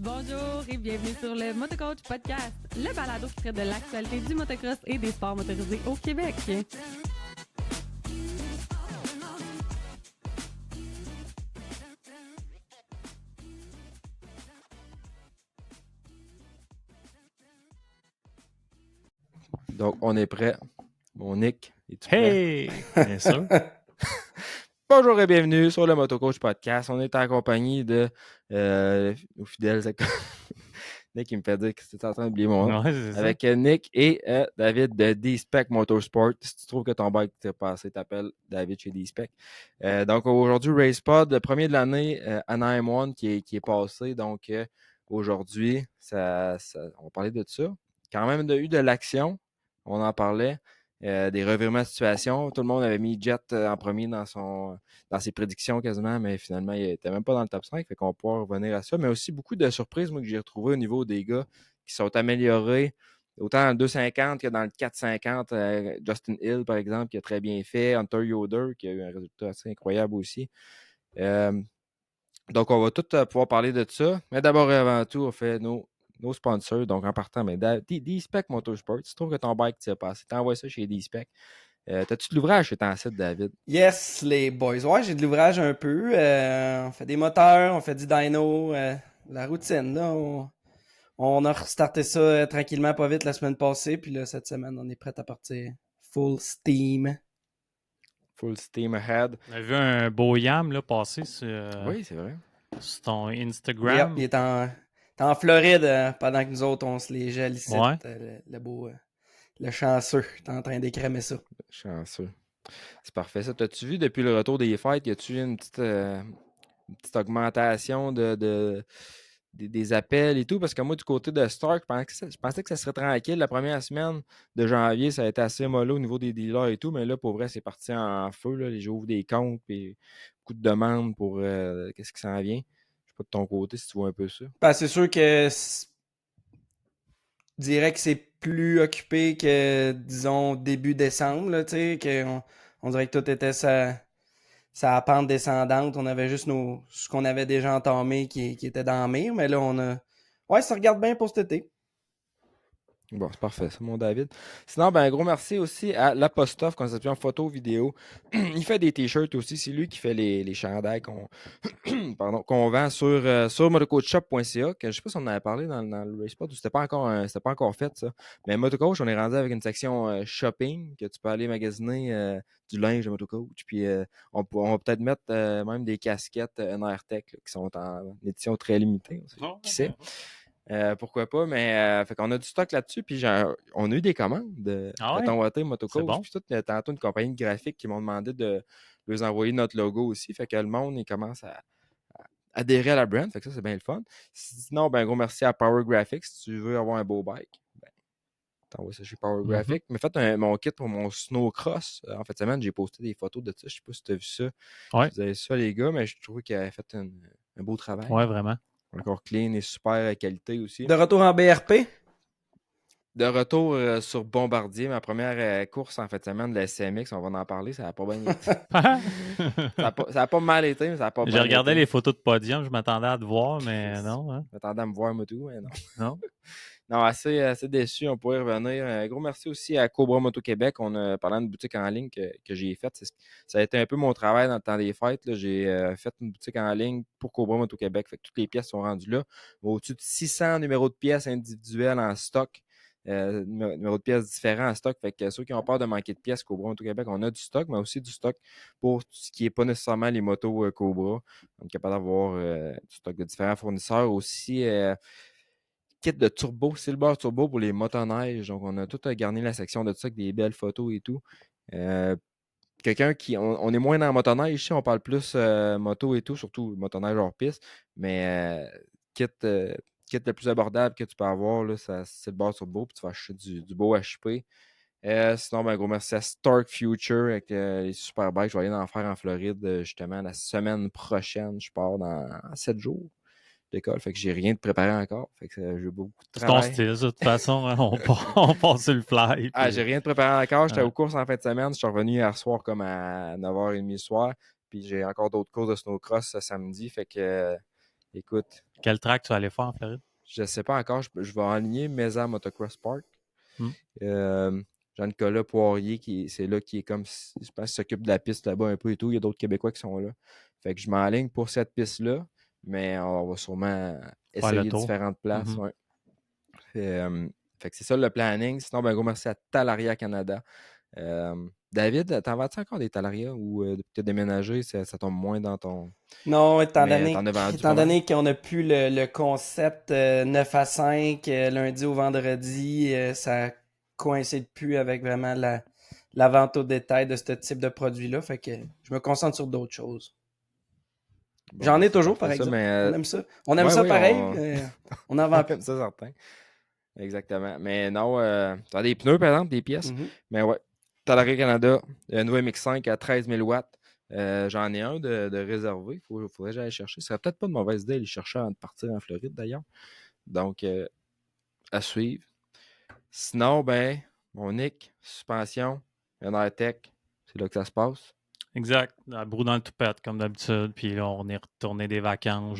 Bonjour et bienvenue sur le Motocoach Podcast, le balado qui traite de l'actualité du motocross et des sports motorisés au Québec. Donc, on est prêt. Mon Nick, es-tu prêt? Hey! Bien sûr. Bonjour et bienvenue sur le Motocoach Podcast. On est en compagnie de nos fidèles Nick, il me fait dire que c'était en train d'oublier mon nom. Ouais, c'est ça. Avec Nick et David de D-Spec Motorsport. Si tu trouves que ton bike t'est passé, t'appelles David chez D-Spec. Donc, aujourd'hui, RacePod, le premier de l'année, Anaheim One qui est passé. Donc, aujourd'hui, on va parler de ça. Quand même, eu de l'action. On en parlait. Des revirements de situation. Tout le monde avait mis Jet en premier dans ses prédictions quasiment, mais finalement, il n'était même pas dans le top 5. Fait qu'on pourra revenir à ça. Mais aussi beaucoup de surprises, moi, que j'ai retrouvées au niveau des gars qui sont améliorés. Autant dans le 250 que dans le 450. Justin Hill, par exemple, qui a très bien fait. Hunter Yoder, qui a eu un résultat assez incroyable aussi. Donc, on va tout pouvoir parler de ça. Mais d'abord et avant tout, on fait nos sponsors. Donc, en partant, D-Spec Motorsport, si tu trouves que ton bike t'est passé, t'envoies ça chez D-Spec. T'as-tu de l'ouvrage chez ton site, David? Yes, les boys. Ouais, j'ai de l'ouvrage un peu. On fait des moteurs, on fait du dyno. La routine, là. On a restarté ça tranquillement, pas vite la semaine passée. Puis là, cette semaine, on est prêt à partir full steam. Full steam ahead. On a vu un beau yam là, passer Oui, c'est vrai. sur ton Yep, Instagram. il est en Floride pendant que nous autres, on se les gèle ici. Ouais. Le beau, le chanceux, est en train d'écrémer ça. Chanceux. C'est parfait. Ça, t'as-tu vu depuis le retour des fêtes, y a-tu une petite augmentation des appels et tout? Parce que moi, du côté de Stark, je pensais que ça serait tranquille. La première semaine de janvier, ça a été assez mollo au niveau des dealers et tout, mais là, pour vrai, c'est parti en feu. Là. Les gens ouvrent des comptes et beaucoup de demandes pour qu'est-ce qui s'en vient. Je sais pas de ton côté si tu vois un peu ça. Ben, c'est sûr que je dirais que c'est plus occupé que, disons, début décembre, là, tu sais, on dirait que tout était sa pente descendante. On avait juste ce qu'on avait déjà entamé qui était dans la mire, mais là, ouais, ça regarde bien pour cet été. Bon, c'est parfait, c'est mon David. Sinon, ben, un gros merci aussi à l'Apostrophe, conception photo, vidéo. Il fait des t-shirts aussi. C'est lui qui fait les chandails qu'on vend sur motocoachshop.ca. Que je ne sais pas si on en avait parlé dans le RacePod ou c'était pas encore fait, ça. Mais Motocoach, on est rendu avec une section shopping que tu peux aller magasiner du linge de Motocoach. Puis on va peut-être mettre même des casquettes NRTech qui sont en édition très limitée. Qui sait? Pourquoi pas, mais fait qu'on a du stock là-dessus, puis on a eu des commandes de t'envoyer Motocoach, bon. puis tout, tantôt une compagnie de graphique qui m'ont demandé de leur envoyer notre logo aussi, fait que le monde, il commence à adhérer à la brand, fait que ça, c'est bien le fun. Sinon, ben gros merci à Power Graphics, si tu veux avoir un beau bike, ben, t'envoies ça chez Power Graphics. Mais faites mon kit pour mon snowcross, en fait, semaine, j'ai posté des photos de ça, je sais pas si tu as vu ça. Ouais. Vous avez ça, les gars, mais je trouvais qu'il avait fait un beau travail. Ouais, vraiment. Encore clean et super qualité aussi. De retour en BRP? De retour sur Bombardier, ma première course en fait de semaine de la SMX, on va en parler, ça n'a pas bien été. ça a pas mal été, mais ça n'a pas bien été. J'ai regardé les photos de podium, je m'attendais à te voir, mais non. Hein? Je m'attendais à me voir moi tout, mais non. Non. Non, assez déçu, on pourrait revenir. Un gros merci aussi à Cobra Moto Québec. On a parlé d'une boutique en ligne que j'ai faite. Ça a été un peu mon travail dans le temps des fêtes. Là. J'ai fait une boutique en ligne pour Cobra Moto Québec. Fait que toutes les pièces sont rendues là. Au-dessus de 600 numéros de pièces individuels en stock. Numéros de pièces différents en stock. Fait que ceux qui ont peur de manquer de pièces, Cobra Moto Québec, on a du stock, mais aussi du stock pour tout ce qui n'est pas nécessairement les motos Cobra. On est capable d'avoir du stock de différents fournisseurs aussi. Kit de turbo, Silver Turbo pour les motoneiges. Donc, on a tout garni la section de ça avec des belles photos et tout. Quelqu'un qui. On est moins dans la motoneige ici, on parle plus moto et tout, surtout motoneige hors piste. Mais kit le plus abordable que tu peux avoir, là, c'est Silver Turbo, puis tu vas acheter du beau HP. Sinon, ben, gros merci à Stark Future avec les super bikes. Je vais aller en faire en Floride justement la semaine prochaine. Je pars dans 7 jours d'école. Fait que j'ai rien de préparé encore. Fait que j'ai beaucoup de C'est ton travail. style, ça, de toute façon. Hein, on passe sur le fly. Ah, j'ai rien de préparé encore. J'étais Ouais. aux courses en fin de semaine. Je suis revenu hier soir comme à 9h30 le soir. Puis j'ai encore d'autres courses de snowcross ce samedi. Fait que Écoute, Quel track tu vas aller faire en Floride? je sais pas encore. Je vais aligner Mesa Motocross Park. Hmm. Jean-Nicolas Poirier, c'est là qui est comme, je pense, qu'il s'occupe de la piste là-bas un peu et tout. Il y a d'autres Québécois qui sont là. Fait que je m'enligne pour cette piste-là, mais on va sûrement Faire le essayer tour. différentes places. Mhm. Ouais. Fait que c'est ça le planning. Sinon, ben, gros merci à Talaria Canada. David, t'en vas-tu encore des Talaria ou depuis que tu as déménagé, ça tombe moins dans ton. Non, Mais t'en as vendu pas étant mal? donné qu'on n'a plus le concept 9 à 5, lundi au vendredi, ça coïncide plus avec vraiment la vente au détail de ce type de produit-là. Fait que je me concentre sur d'autres choses. Bon, J'en ben, ai c'est toujours, par parfait, ça, exemple. mais On aime ça. On aime ouais, ça oui, pareil. On en on vend plus. aime ça, certain. Exactement. Mais non, tu as des pneus, par exemple, des pièces. Mhm. Mais ouais, Talaria Canada, un nouveau MX5 à 13 000 watts. J'en ai un de réservé. Faudrait que j'aille chercher. Ce serait peut-être pas une mauvaise idée d'aller chercher avant de partir en Floride, d'ailleurs. Donc, à suivre. Sinon, ben, mon Nick, suspension, Tech, c'est là que ça se passe. Exact. La broue dans le toupette, comme d'habitude. Puis là, on est retourné des vacances.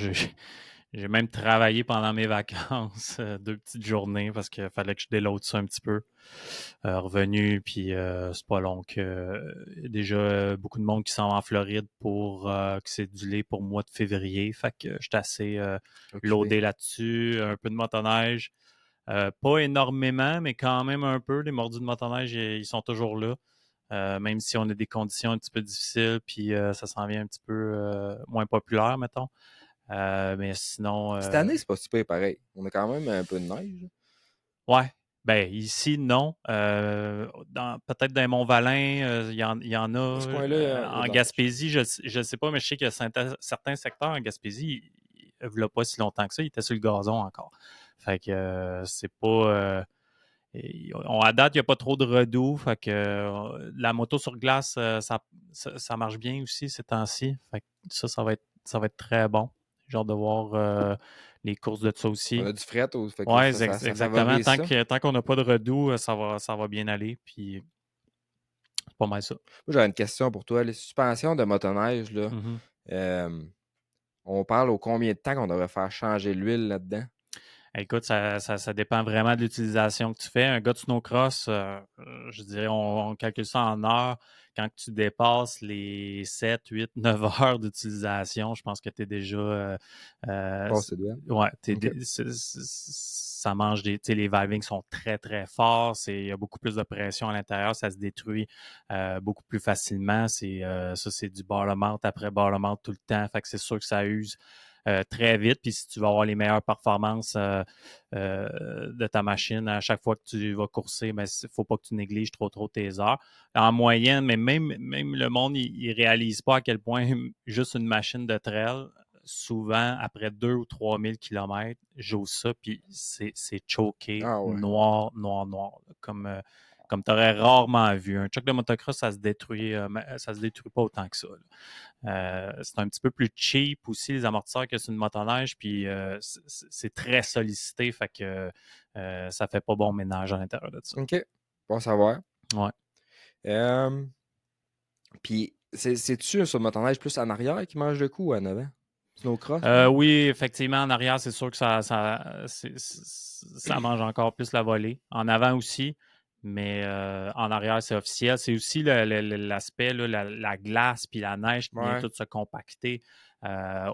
J'ai même travaillé pendant mes vacances 2 petites journées parce qu'il fallait que je déloade ça un petit peu. Revenu, puis c'est pas long que déjà beaucoup de monde qui s'en va en Floride pour que c'est du pour le mois de février. Fait que j'étais assez loadé là-dessus. Un peu de motoneige. Pas énormément, mais quand même un peu. Les mordus de motoneige, ils sont toujours là. Même si on a des conditions un petit peu difficiles, puis ça s'en vient un petit peu moins populaire, mettons. Mais sinon. Cette année, c'est pas super pareil. On a quand même un peu de neige. Ouais. Ben, ici, non. Peut-être dans Mont-Valin, il y en Dans ce a. coin-là, il y a En de la neige. Gaspésie, je ne sais pas, mais je sais qu'il y a certains secteurs en Gaspésie, il ne pas si longtemps que ça, ils étaient sur le gazon encore. Fait que c'est pas. À date, il n'y a pas trop de redoux. Fait que la moto sur glace, ça marche bien aussi ces temps-ci. Fait que ça va être très bon. Genre de voir les courses de ça aussi. On a du fret, fait que Oui, ça exactement. favorise ça. Tant qu'on n'a pas de redoux, ça va bien aller. Puis c'est pas mal ça. Moi, j'aurais une question pour toi. Les suspensions de motoneige, là, Mhm. on parle au combien de temps qu'on devrait faire changer l'huile là-dedans? Écoute, ça dépend vraiment de l'utilisation que tu fais. Un gars de snowcross, je dirais, on calcule ça en heures. Quand tu dépasses les 7, 8, 9 heures d'utilisation, je pense que tu es déjà. Passer douane. Ouais, OK. ça mange des. Tu sais, les valvings sont très, très forts. Il y a beaucoup plus de pression à l'intérieur. Ça se détruit beaucoup plus facilement. Ça, c'est du bottom-out après bottom-out tout le temps. Fait que c'est sûr que ça use. Très vite. Puis si tu veux avoir les meilleures performances de ta machine à chaque fois que tu vas courser, il ne faut pas que tu négliges trop tes heures. En moyenne, mais même le monde, il ne réalise pas à quel point juste une machine de trail, souvent, après 2 ou 3 000 km, j'ose ça, puis c'est choqué, Ah ouais. noir, comme tu aurais rarement vu. Un choc de motocross, ça se détruit pas autant que ça. C'est un petit peu plus cheap aussi, les amortisseurs, que sur une motoneige, puis c'est très sollicité, fait que ça fait pas bon ménage à l'intérieur de ça. OK. Bon savoir. Ouais. Puis, c'est-tu sur le motoneige plus en arrière qui mange le coup ou en avant? Snowcross? Oui, effectivement, en arrière, c'est sûr que ça mange encore plus la volée. En avant aussi, mais en arrière, c'est officiel. C'est aussi l'aspect, là, la glace puis la neige qui vient Ouais. tout se compacter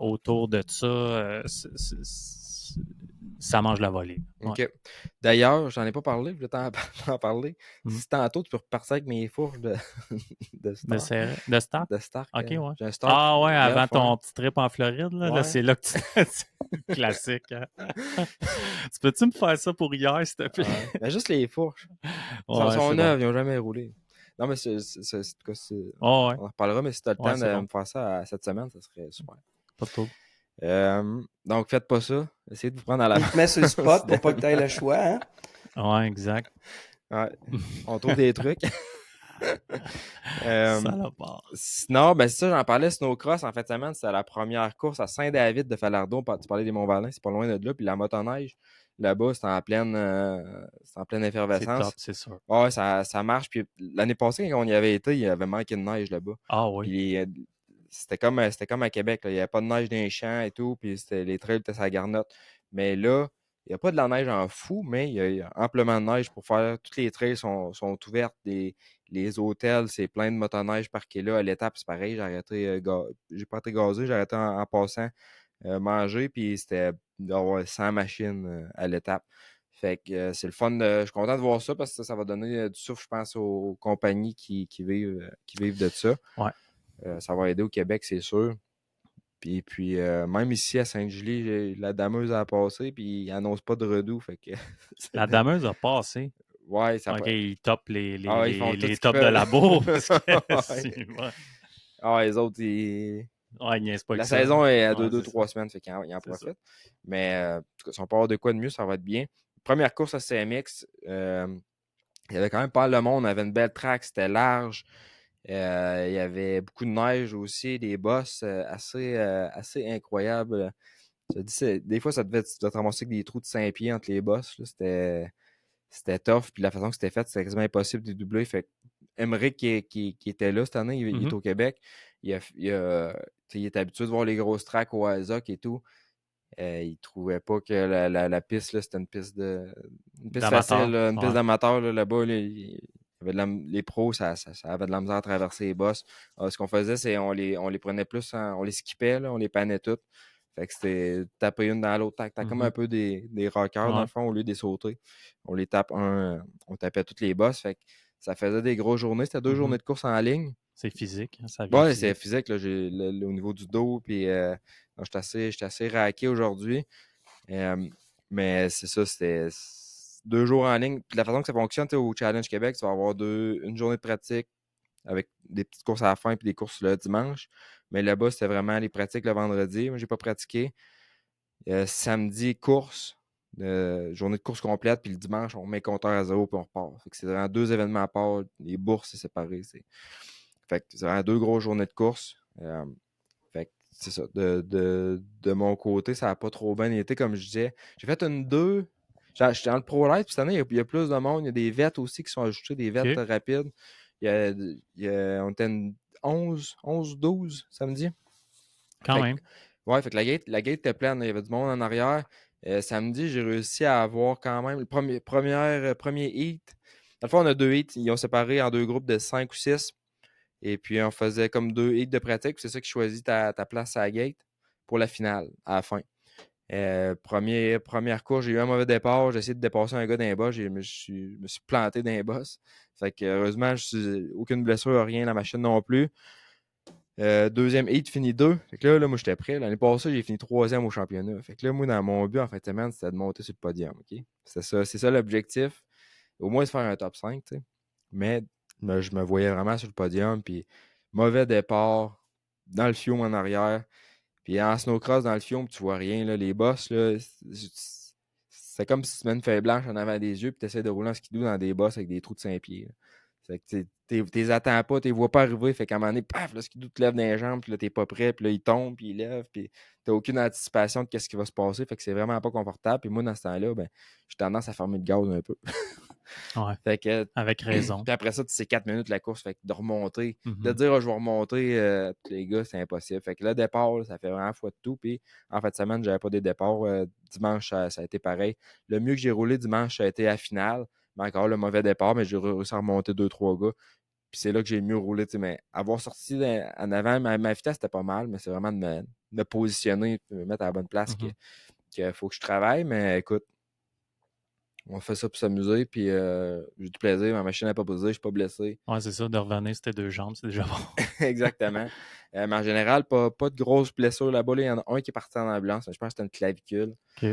autour de ça. Ça mange la volée. Ouais. OK. D'ailleurs, j'en ai pas parlé, je voulais t'en parler. Mhm. Si tantôt, tu peux repartir avec mes fourches de Stark. De Stark? De Stark. OK, ouais. J'ai un Stark. Ah ouais, avant neuf, ton ouais. petit trip en Floride, là, Ouais. c'est là que tu... Classique. Hein? Tu peux-tu me faire ça pour hier, s'il te plaît? Ouais. Ben, juste les fourches. Ils Ouais, sont c'est neuves, bon. ils n'ont jamais roulé. Non, mais Ouais. on en reparlera, mais si tu as le temps Ouais, c'est de bon. me faire ça cette semaine, ça serait super. Pas de trouble. Donc, faites pas ça. Essayez de vous prendre à la Il te met sur le spot pour pas que tu aies le choix. Hein? Ouais, exact. Ouais. On trouve des trucs. Salopard. Sinon, ben c'est ça, j'en parlais, Snowcross, en fin de semaine, c'était la première course à Saint-David de Falardeau. Tu parlais des Monts-Valin, c'est pas loin de là. Puis la motoneige, là-bas, c'est en pleine C'est effervescence. top, c'est sûr. Ouais, ça marche. Puis l'année passée, quand on y avait été, il y avait manqué de neige là-bas. Ah oui. Puis c'était comme à Québec. Là. Il n'y avait pas de neige dans les champs et tout, puis les trails étaient sur la garnotte. Mais là, il n'y a pas de la neige en fou, mais il y a amplement de neige pour faire. Toutes les trails sont ouvertes. Les hôtels, c'est plein de motoneige parqués là. À l'étape, c'est pareil. J'ai pas été gazé, j'ai arrêté en passant manger, puis c'était d'avoir 100 machines à l'étape. Fait que c'est le fun. Je suis content de voir ça parce que ça va donner du souffle, je pense, aux compagnies qui vivent de ça. Ouais. Ça va aider au Québec, c'est sûr. Puis même ici à Sainte-Julie, la dameuse a passé, puis il n'annonce pas de redoux. Fait que La dameuse a passé. ouais, ça OK, ils topent les ils font tout ce qu'ils tops de peuvent. labo. Parce que, Ouais. Les autres, ils niaisent pas la que ça. saison est à Ouais, 2-3 semaines, fait qu'ils en C'est ça. profitent. Mais en tout cas, si on peut avoir de quoi de mieux, ça va être bien. Première course à CMX, il y avait quand même pas mal de monde. On avait une belle track, c'était large. Il y avait beaucoup de neige aussi, des bosses assez incroyables. Des fois, tu devais te ramasser avec des trous de 5 pieds entre les bosses. Là. C'était tough. Puis la façon que c'était fait, c'était quasiment impossible de doubler. Fait Emmerich qui était là cette année, il est au Québec. Il est habitué de voir les grosses tracks au Isaac et tout. Il trouvait pas que la piste, là, c'était une piste facile, là, une piste d'amateur. Là-bas, là, il y avait les pros, ça avait de la misère à traverser les bosses. Ce qu'on faisait, c'est on les prenait plus, on les skippait, là, on les pannait toutes. Fait que c'était taper une dans l'autre. T'as comme un peu des rockers, dans le fond, au lieu des sauter. On les tape on tapait toutes les bosses. Fait que ça faisait des grosses journées. C'était 2 journées de course en ligne. C'est physique, ça vient Ouais, c'est physique. Là, au niveau du dos, puis j'étais assez raqué aujourd'hui. Mais c'est ça, c'était 2 jours en ligne. Puis la façon que ça fonctionne au Challenge Québec, tu vas avoir une journée de pratique avec des petites courses à la fin puis des courses le dimanche. Mais là-bas, c'était vraiment les pratiques le vendredi. Moi, j'ai pas pratiqué. Samedi, course. Journée de course complète. Puis le dimanche, on met le compteur à 0 puis on repart. Fait que c'est vraiment 2 événements à part. Les bourses, c'est séparé. Fait que c'est vraiment 2 grosses journées de course. Fait que c'est ça. De mon côté, ça n'a pas trop bien été, comme je disais. J'ai fait une 2. J'étais dans le Pro Light, puis cette année, il y a plus de monde. Il y a des vêtes aussi qui sont ajoutés, des vêtes rapides. On était une 11-12 samedi. Quand même. Ouais, fait que la gate était pleine. Il y avait du monde en arrière. Samedi, j'ai réussi à avoir quand même le premier heat. Dans le fond, on a 2 heats. Ils ont séparé en 2 groupes de 5 ou 6. Et puis, on faisait comme 2 heats de pratique. C'est ça qui choisit ta place à la gate pour la finale, à la fin. Première course, j'ai eu un mauvais départ. J'ai essayé de dépasser un gars d'un boss. Je me suis planté d'un boss. Fait que, heureusement, aucune blessure, rien, la machine non plus. Deuxième heat fini 2. Fait que là, moi, j'étais prêt. L'année passée, j'ai fini 3e au championnat. Fait que là, moi, dans mon but, en fin de semaine, c'était de monter sur le podium. OK? C'est ça l'objectif. Au moins, de faire un top 5, tu sais. Mais je me voyais vraiment sur le podium. Puis, mauvais départ, dans le fiume en arrière. Puis, en snowcross, dans le fiume, tu vois rien. Là, les bosses, là, c'est comme si tu mets une feuille blanche en avant des yeux. Puis, tu essaies de rouler en skidoo dans des bosses avec des trous de 5 pieds. Là. Fait que tu les attends pas, tu les vois pas arriver. Fait qu'à un moment donné, paf, là, skidoo te lève dans les jambes. Puis là, t'es pas prêt. Puis là, il tombe. Puis il lève. Puis t'as aucune anticipation de ce qui va se passer. Fait que c'est vraiment pas confortable. Puis moi, dans ce temps-là, ben, j'ai tendance à fermer le gaz un peu. Ouais. Fait que, avec raison. Puis après ça, c'est 4 minutes la course. Fait que de remonter, de dire je vais remonter, les gars, c'est impossible. Fait que le départ, là, ça fait vraiment fois de tout. Puis en fin de semaine, j'avais pas des départs. Dimanche, ça a été pareil. Le mieux que j'ai roulé dimanche, ça a été à finale. Mais encore le mauvais départ, mais j'ai réussi à remonter 2-3 gars. Puis c'est là que j'ai mieux roulé. Mais avoir sorti en avant, ma vitesse, c'était pas mal, mais c'est vraiment de me positionner, de me mettre à la bonne place qu'il faut que je travaille. Mais écoute, on fait ça pour s'amuser, puis j'ai du plaisir. Ma machine n'a pas posé, je suis pas blessé. Ouais, c'est ça, de revenir, c'était 2 jambes, c'est déjà bon. Exactement. Mais en général, pas de grosses blessures là-bas. Là, il y en a un qui est parti en ambulance. Je pense que c'était une clavicule. OK.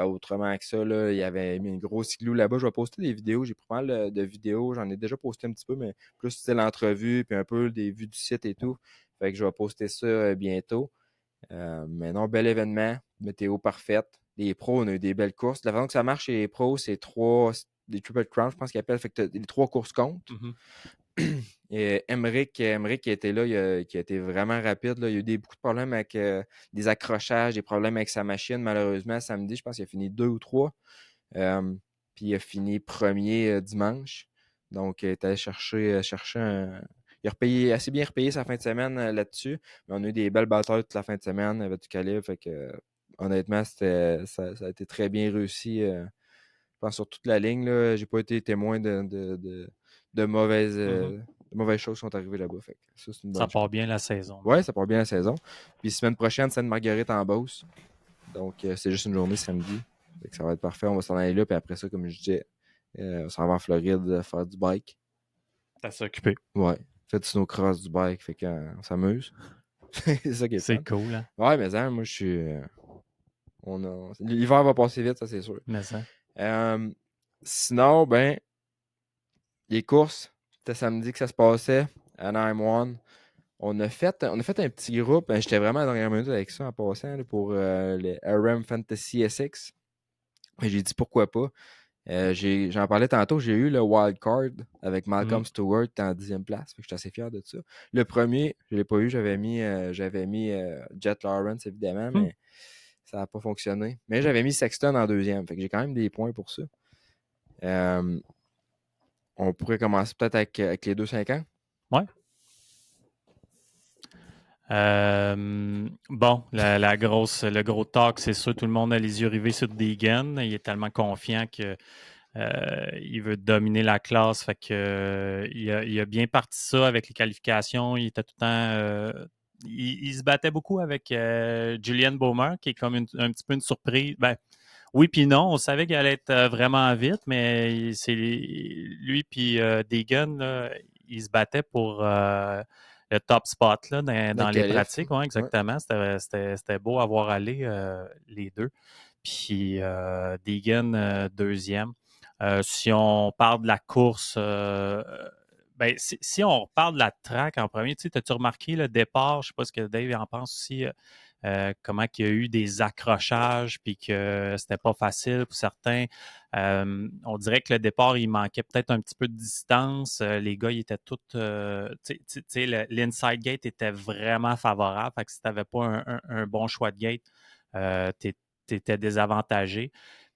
Autrement que ça, là, il y avait mis une grosse igloo là-bas. Je vais poster des vidéos. J'ai pris pas mal de vidéos. J'en ai déjà posté un petit peu, mais plus c'était l'entrevue, puis un peu des vues du site et tout. Fait que je vais poster ça bientôt. Mais non, bel événement. Météo parfaite. Les pros, on a eu des belles courses. La façon que ça marche chez les pros, c'est des Triple Crown, je pense qu'ils appellent. Fait que les 3 courses comptent. Et Emmerich qui était là, qui a été vraiment rapide. Là. Il y a eu beaucoup de problèmes avec des accrochages, des problèmes avec sa machine. Malheureusement, samedi, je pense qu'il a fini 2 ou 3. Puis il a fini premier dimanche. Donc, il est allé chercher il il a assez bien repayé sa fin de semaine là-dessus. Mais on a eu des belles batailles toute la fin de semaine avec du calibre. Fait que, honnêtement, ça a été très bien réussi. Je pense sur toute la ligne. Là, j'ai pas été témoin de mauvaises, de mauvaises choses qui sont arrivées là-bas. Fait que ça, c'est une bonne Ça part chose. bien la saison. Ouais, ça part bien la saison. Puis semaine prochaine, Sainte-Marguerite en Beauce. Donc, c'est juste une journée samedi. Fait que ça va être parfait. On va s'en aller là. Puis après ça, comme je disais, on s'en va en Floride faire du bike. T'as s'occuper. Ouais. Fait du snowcross, du bike. Fait qu'on s'amuse. C'est ça qui est fun. C'est cool, hein? Ouais, mais moi, je suis. L'hiver va passer vite, ça, c'est sûr. Mais ça. Sinon, ben, les courses, c'était samedi que ça se passait à 9-1. On a fait un petit groupe. J'étais vraiment à la dernière minute avec ça en passant là, pour le RM Fantasy SX. Et j'ai dit pourquoi pas. J'en parlais tantôt, j'ai eu le wild card avec Malcolm Stewart en 10e place. Fait que j'étais assez fier de ça. Le premier, je ne l'ai pas eu, j'avais mis Jet Lawrence évidemment, mais ça n'a pas fonctionné. Mais j'avais mis Sexton en 2e. Fait que j'ai quand même des points pour ça. On pourrait commencer peut-être avec les 2-5 ans. Ouais. Bon, le gros talk, c'est sûr, tout le monde a les yeux rivés sur Deegan. Il est tellement confiant que il veut dominer la classe. Fait que il a bien parti ça avec les qualifications. Il était tout le temps. Il se battait beaucoup avec Julian Bowmer, qui est comme un petit peu une surprise. Ben, oui, puis non. On savait qu'il allait être vraiment vite, mais c'est lui puis Deegan, là, ils se battaient pour le top spot là, dans les pratiques. Ouais, exactement. Ouais. C'était beau à voir aller les deux. Puis Deegan, 2e. Si on parle de la course, ben, si on parle de la track en premier, as-tu remarqué le départ? Je ne sais pas ce que Dave en pense aussi. Comment il y a eu des accrochages puis que c'était pas facile pour certains. On dirait que le départ, il manquait peut-être un petit peu de distance. Les gars, ils étaient tous... l'inside gate était vraiment favorable. Fait que si tu n'avais pas un bon choix de gate, tu étais désavantagé.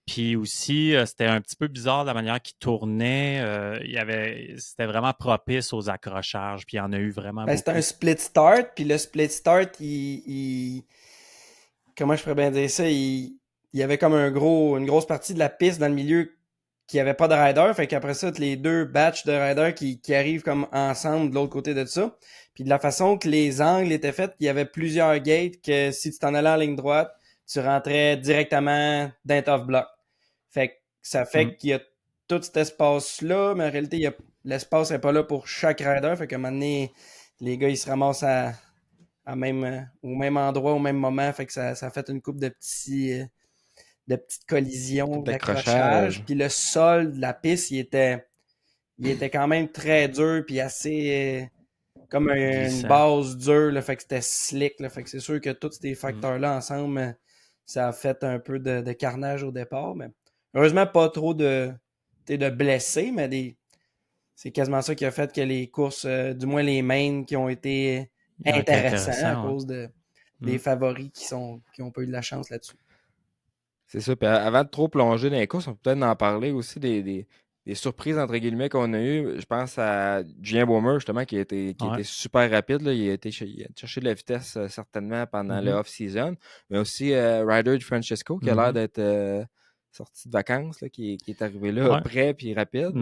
Puis aussi, c'était un petit peu bizarre la manière qu'il tournait. C'était vraiment propice aux accrochages. Puis il y en a eu vraiment beaucoup. C'était un split start. Puis le split start, comment je pourrais bien dire ça? Il y avait comme une grosse partie de la piste dans le milieu qui n'avait pas de rider. Fait qu'après ça, les deux batchs de riders qui arrivent comme ensemble de l'autre côté de ça. Puis de la façon que les angles étaient faits, il y avait plusieurs gates que si tu t'en allais en ligne droite, tu rentrais directement d'un tough block. Fait que ça fait qu'il y a tout cet espace-là, mais en réalité, l'espace n'est pas là pour chaque rider. Fait qu'à un moment donné, les gars, ils se ramassent au même endroit, au même moment. Fait que ça a fait une couple de petites collisions, d'accrochage. Puis le sol de la piste, il était quand même très dur, puis assez comme une base dure. Là, fait que c'était slick. Là, fait que c'est sûr que tous ces facteurs-là ensemble, ça a fait un peu de carnage au départ. Mais heureusement, pas trop de blessés, mais c'est quasiment ça qui a fait que les courses, du moins les mains qui ont été intéressants à cause des favoris qui ont pas eu de la chance là-dessus. C'est ça. Puis avant de trop plonger dans les courses, on peut peut-être en parler aussi des surprises, entre guillemets, qu'on a eues. Je pense à Julien Baumer, justement, qui était super rapide. Là. Il a cherché de la vitesse, certainement, pendant le off-season. Mais aussi Ryder Francesco, qui a l'air d'être sorti de vacances, là, qui est arrivé là, prêt puis rapide.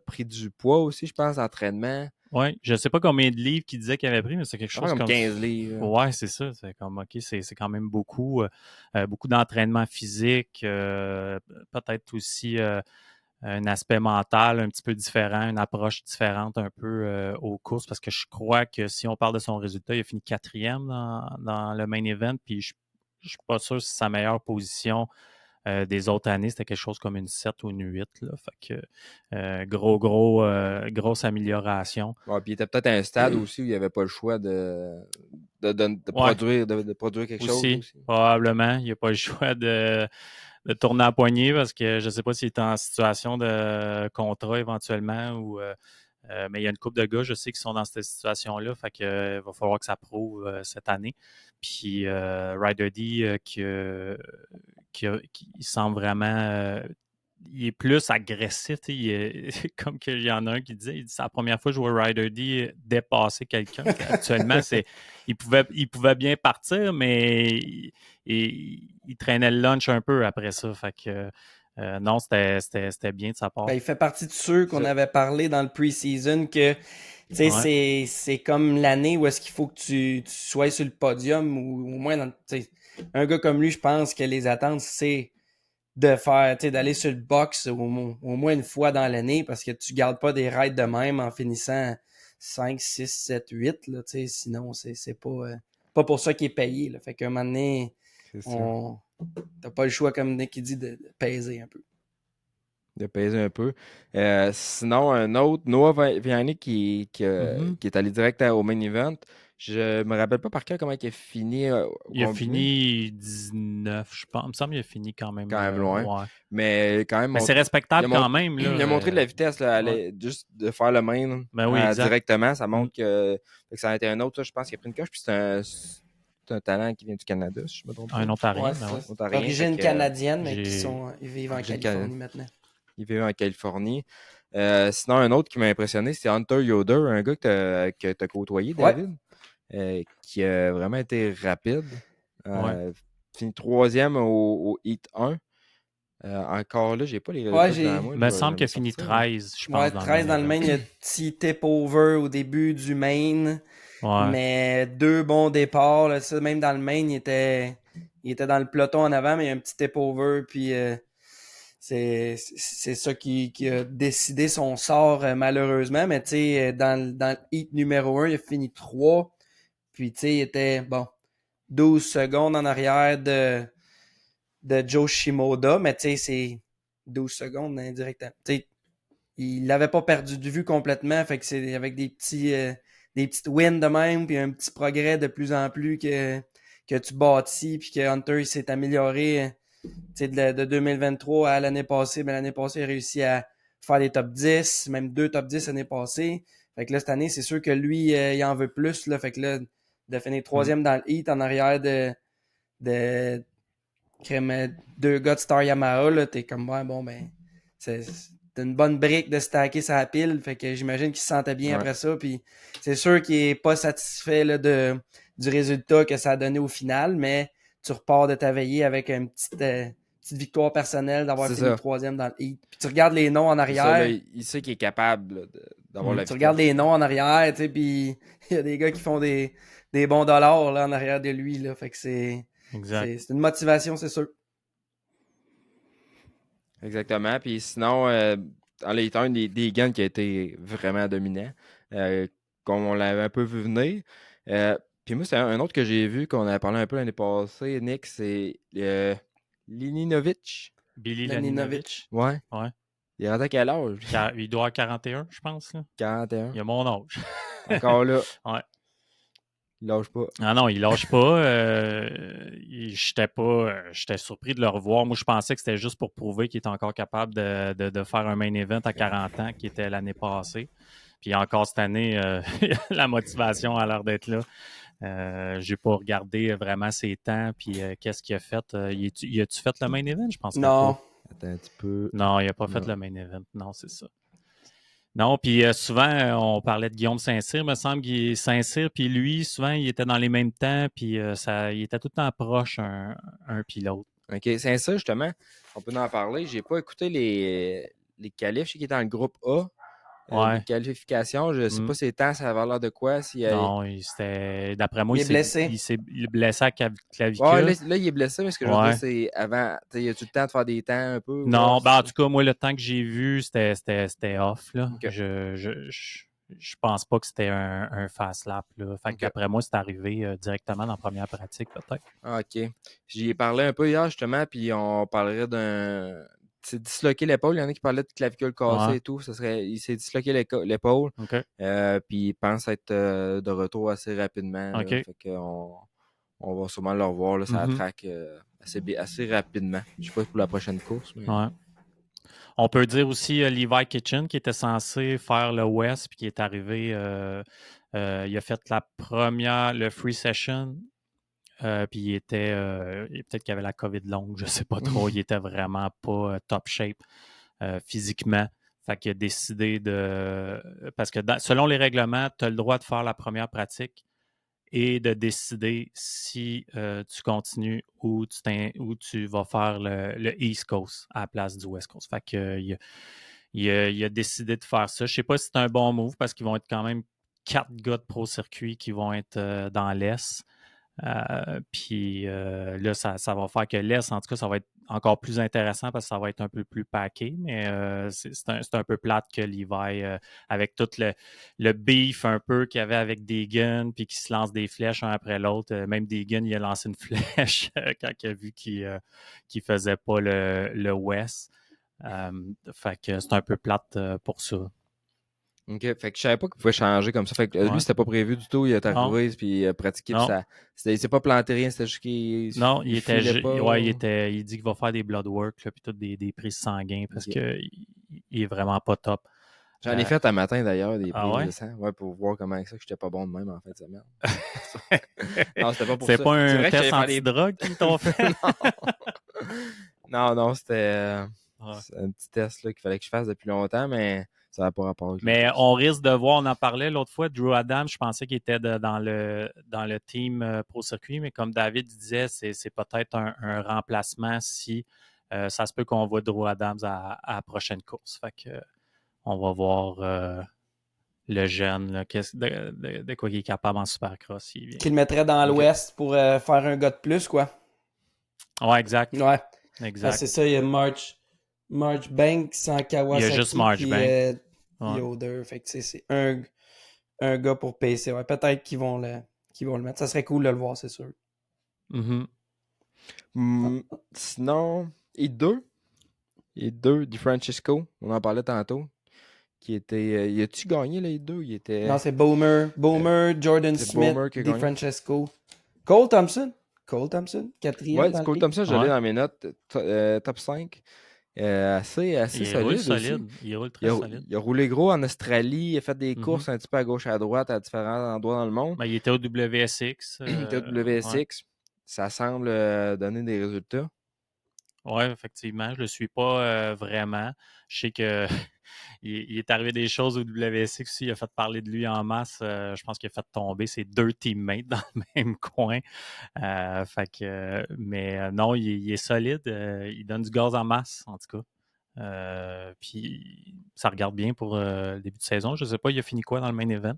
Pris du poids aussi, je pense, d'entraînement. Oui, je ne sais pas combien de livres qu'il disait qu'il avait pris, mais c'est quelque chose comme 15 livres. Oui, c'est ça. C'est comme, OK, c'est quand même beaucoup. Beaucoup d'entraînement physique. Peut-être aussi un aspect mental un petit peu différent, une approche différente un peu aux courses, parce que je crois que si on parle de son résultat, il a fini 4e dans le main event, puis je ne suis pas sûr si c'est sa meilleure position des autres années, c'était quelque chose comme une 7 ou une 8. Là. Fait que grosse amélioration. Ouais, puis il était peut-être à un stade aussi où il n'y avait pas le choix de produire quelque chose. Aussi. Probablement. Il n'y a pas le choix de tourner à poignée parce que je ne sais pas s'il est en situation de contrat éventuellement mais il y a une couple de gars, je sais, qui sont dans cette situation-là. Fait que va falloir que ça prouve cette année. Puis Ryder D qui semble vraiment il est plus agressif. Comme qu'il y en a un qui disait, il dit, c'est la première fois que je vois Ryder D dépasser quelqu'un. Actuellement, il pouvait bien partir, mais il traînait le lunch un peu après ça. Fait que non, c'était bien de sa part. Ben, il fait partie de ceux qu'on avait parlé dans le pre-season que c'est comme l'année où est-ce qu'il faut que tu sois sur le podium ou au moins un gars comme lui, je pense que les attentes, c'est d'aller sur le box au moins une fois dans l'année parce que tu gardes pas des rides de même en finissant 5, 6, 7, 8. Là, sinon, c'est pas pour ça qu'il est payé. Là. Fait qu'à un moment donné, t'as pas le choix, comme Nick dit, de peser un peu. De peser un peu. Sinon, un autre, Noah Vianney qui est allé direct au main event. Je me rappelle pas par cœur comment il a fini. Il a fini 19, je pense. Il me semble qu'il a fini quand même. Quand même loin. Ouais. Mais quand même. Mais c'est respectable quand même. Là, il a montré de la vitesse, là, juste de faire le main directement. Ça montre que ça a été un autre. Ça, je pense qu'il a pris une coche. Puis c'est un talent qui vient du Canada, si je me trompe pas. Un Ontarien. D'origine canadienne, mais ils vivent en Californie maintenant. Il vit en Californie. Sinon, un autre qui m'a impressionné, c'est Hunter Yoder, un gars que tu as côtoyé, David, qui a vraiment été rapide. Fini 3e au Heat 1. Encore là, j'ai pas les résultats devant moi. Il me semble qu'il a fini 13, je pense. 13 dans le main. Il y a un petit tip over au début du main. Mais 2 bons départs. Là, ça, même dans le main, il était dans le peloton en avant, mais il y a un petit tip over. Puis c'est ça qui a décidé son sort, malheureusement. Mais tu sais, dans le heat numéro 1, il a fini 3. Puis tu sais, il était 12 secondes en arrière de Joe Shimoda. Mais tu sais, c'est 12 secondes indirectement. Tu sais, il l'avait pas perdu de vue complètement. Fait que c'est avec des petites wins de même, puis un petit progrès de plus en plus que tu bâtis, puis que Hunter il s'est amélioré de 2023 à l'année passée. Mais l'année passée, il a réussi à faire des top 10, même 2 top 10 l'année passée. Fait que là, cette année, c'est sûr que lui, il en veut plus. Là. Fait que là, de finir 3e dans le heat en arrière de 2 gars de Star Yamaha, là, t'es comme, c'est une bonne brique de stacker sa pile. Fait que j'imagine qu'il se sentait bien après ça. Puis c'est sûr qu'il est pas satisfait là, du résultat que ça a donné au final, mais tu repars de ta veillée avec une petite victoire personnelle d'avoir fini 3e dans le heat. Puis tu regardes les noms en arrière. Ça, là, il sait qu'il est capable d'avoir la victoire. Tu regardes les noms en arrière, tu sais, puis il y a des gars qui font des bons dollars là, en arrière de lui. Là, fait que c'est une motivation, c'est sûr. Exactement. Puis sinon, en l'état, un des gains qui a été vraiment dominant, comme on l'avait un peu vu venir. Puis moi, c'est un autre que j'ai vu, qu'on avait parlé un peu l'année passée, Nick, c'est Laninovic. Billy Laninovic. Ouais. Il est rendu à quel âge? Il doit avoir 41, je pense. Là. 41. Il a mon âge. Encore là. Ouais. Il lâche pas. Ah non, il lâche pas. J'étais surpris de le revoir. Moi, je pensais que c'était juste pour prouver qu'il était encore capable de faire un main event à 40 ans, qui était l'année passée. Puis encore cette année, la motivation a l'air d'être là. J'ai pas regardé vraiment ses temps, puis qu'est-ce qu'il a fait. Il a-tu fait le main event? Je pense non. Pas. Attends un petit peu. Non, il n'a pas fait le main event. Non, c'est ça. Non, puis souvent, on parlait de Guillaume Saint-Cyr, me semble qu'il Saint-Cyr, puis lui, souvent, il était dans les mêmes temps, puis il était tout le temps proche un puis l'autre. OK, Saint-Cyr, justement, on peut en parler. J'ai pas écouté les qualifs. Je sais qu'il était dans le groupe A. Les qualifications, je sais pas ses temps, ça avait l'air de quoi. Non, d'après moi, il est blessé. Il s'est blessé à clavicule. Ouais, là, il est blessé, mais ce que je veux dire, c'est avant. Il a-tu le temps de faire des temps un peu? Non, en tout cas, moi, le temps que j'ai vu, c'était off. Là. Okay. Je pense pas que c'était un fast lap. Là. Fait qu'après moi, c'est arrivé directement dans la première pratique, peut-être. Ah, OK. J'y ai parlé un peu hier, justement, puis on parlerait d'un. C'est disloqué l'épaule. Il y en a qui parlaient de clavicule cassée et tout. Il s'est disloqué l'épaule. Okay. Puis il pense être de retour assez rapidement. Okay. Fait qu'on va sûrement le revoir. Là, ça traque assez rapidement. Je sais pas pour la prochaine course. Mais... Ouais. On peut dire aussi Levi Kitchen qui était censé faire le West puis qui est arrivé. Il a fait le free session. Puis il était, peut-être qu'il avait la COVID longue, je sais pas trop. Il était vraiment pas top shape physiquement. Fait qu'il a décidé de... Parce que selon les règlements, tu as le droit de faire la première pratique et de décider si tu continues ou tu vas faire le East Coast à la place du West Coast. Fait que, il a décidé de faire ça. Je sais pas si c'est un bon move parce qu'ils vont être quand même 4 gars de Pro Circuit qui vont être dans l'Est. Puis là, ça va faire que l'Est, en tout cas, ça va être encore plus intéressant parce que ça va être un peu plus packé, mais c'est un peu plate que Levi, avec tout le beef un peu qu'il y avait avec Deegan, puis qu'il se lance des flèches un après l'autre. Même Deegan, il a lancé une flèche quand il a vu qu'il faisait pas le West. Fait que c'est un peu plate pour ça. OK. Fait que je savais pas qu'il pouvait changer comme ça. Fait que lui, Ouais. c'était pas prévu du tout. Il est Non. arrivé, puis il a pratiqué, puis Non. il s'est pas planté rien. C'était juste qu'il Non, il filait pas. il dit qu'il va faire des blood work, là, puis toutes des prises sanguines parce Ok. il est vraiment pas top. J'en ai fait un matin d'ailleurs, des prises ouais? de sang. Ouais, pour voir comment ça, que j'étais pas bon de même en fait de semaine. Non, c'était pas pour C'est ça. pas C'est un vrai que test j'allais faire des- anti-drogue qu'ils t'ont fait? Non, c'était Ouais. c'est un petit test là, qu'il fallait que je fasse depuis longtemps, mais ça n'a pas rapport avec Mais les choses. on risque de voir, on en parlait l'autre fois, Drew Adams, je pensais qu'il était dans le team Pro Circuit, mais comme David disait, c'est peut-être un remplacement si ça se peut qu'on voit Drew Adams à la prochaine course. Fait que on va voir le jeune, là, de quoi il est capable en Supercross. Qu'il mettrait dans Ok. l'Ouest pour faire un gars de plus, quoi. Ouais, exact. Ouais. Exact. C'est ça, il y a March Banks en Kawasaki. Il y a juste March puis, Banks. puis Ouais. Yoder. Fait que c'est un gars pour PC. Ouais, peut-être qu'ils vont le mettre. Ça serait cool de le voir, c'est sûr. Mhm. Sinon, E2 Di Francesco, on en parlait tantôt, qui était... y a-tu gagné les deux? Il était... Non, c'est Boomer, Jordan c'est Smith, Boomer qui a Di gagné. Francesco. Cole Thompson, quatrième Ouais, dans c'est le Cole league. Thompson, je l'ai Ouais. dans mes notes. Top 5. Assez Il solide roule aussi. solide. Il roule très solide. Il a roulé gros en Australie, il a fait des Mhm. courses un petit peu à gauche à droite à différents endroits dans le monde. Ben, il était au WSX. Il était au WSX. Ouais. Ça semble donner des résultats. Oui, effectivement. Je le suis pas vraiment. Je sais que il est arrivé des choses au WSX aussi. Il a fait parler de lui en masse. Je pense qu'il a fait tomber ses 2 teammates dans le même coin. Mais non, il est solide. Il donne du gaz en masse, en tout cas. Puis ça regarde bien pour le début de saison. Je ne sais pas, il a fini quoi dans le main event?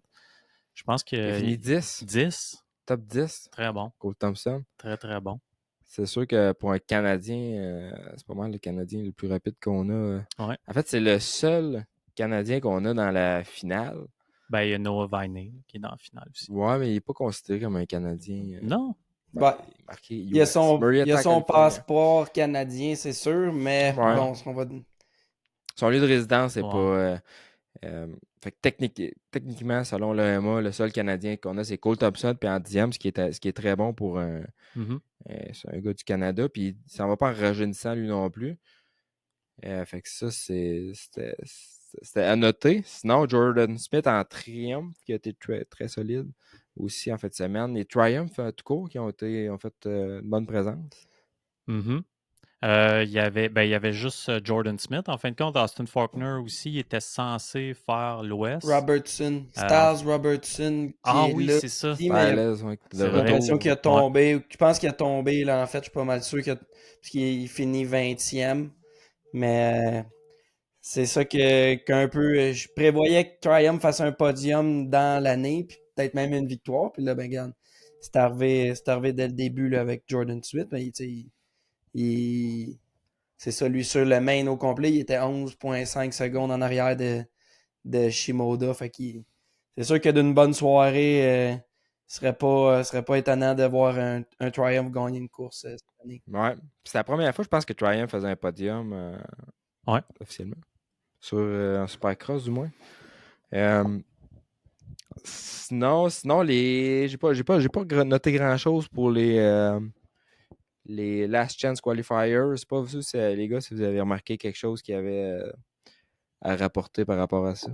Je pense Il a fini que 10. 10. Top 10. Très bon. Cole Thompson. Très, très bon. C'est sûr que pour un Canadien, c'est pas mal le Canadien le plus rapide qu'on a. Ouais. En fait, c'est le seul Canadien qu'on a dans la finale. Ben, il y a Noah Viney qui est dans la finale aussi. Ouais, mais il n'est pas considéré comme un Canadien. Non. Ben, il est marqué US. il y a son Marietta, California. passeport canadien, c'est sûr, mais Ouais. bon, on va... Son lieu de résidence, c'est Ouais. pas. Fait que techniquement, selon l'EMA, le seul Canadien qu'on a, c'est Cole Thompson, puis en 10e, ce qui est très bon pour Mhm. c'est un gars du Canada, puis il s'en va pas en rajeunissant lui non plus. Fait que ça, c'était à noter. Sinon, Jordan Smith en Triumph, qui a été très, très solide aussi en fin de semaine. Les Triumph tout court qui ont fait une bonne présence. Mhm. Il y avait juste Jordan Smith. En fin de compte, Austin Faulkner aussi, il était censé faire l'Ouest. Robertson, Styles Robertson, qui est oui, là. c'est ça. Mais il a C'est vrai. l'impression qu'il a tombé. Je pense qu'il a tombé, là, en fait. Je suis pas mal sûr parce qu'il finit 20e. Mais c'est ça qu'un peu... Je prévoyais que Triumph fasse un podium dans l'année, puis peut-être même une victoire. Puis là, ben, regarde, c'est arrivé dès le début là, avec Jordan Smith. Mais c'est ça, lui, sur le main au complet, il était 11,5 secondes en arrière de Shimoda. Fait qu'il... C'est sûr que d'une bonne soirée, serait pas étonnant de voir un Triumph gagner une course cette année. Ouais. C'est la première fois, je pense, que Triumph faisait un podium officiellement. En Supercross, du moins. Sinon, j'ai pas noté grand-chose pour les Last Chance Qualifiers. C'est pas vous, les gars, si vous avez remarqué quelque chose qui avait à rapporter par rapport à ça.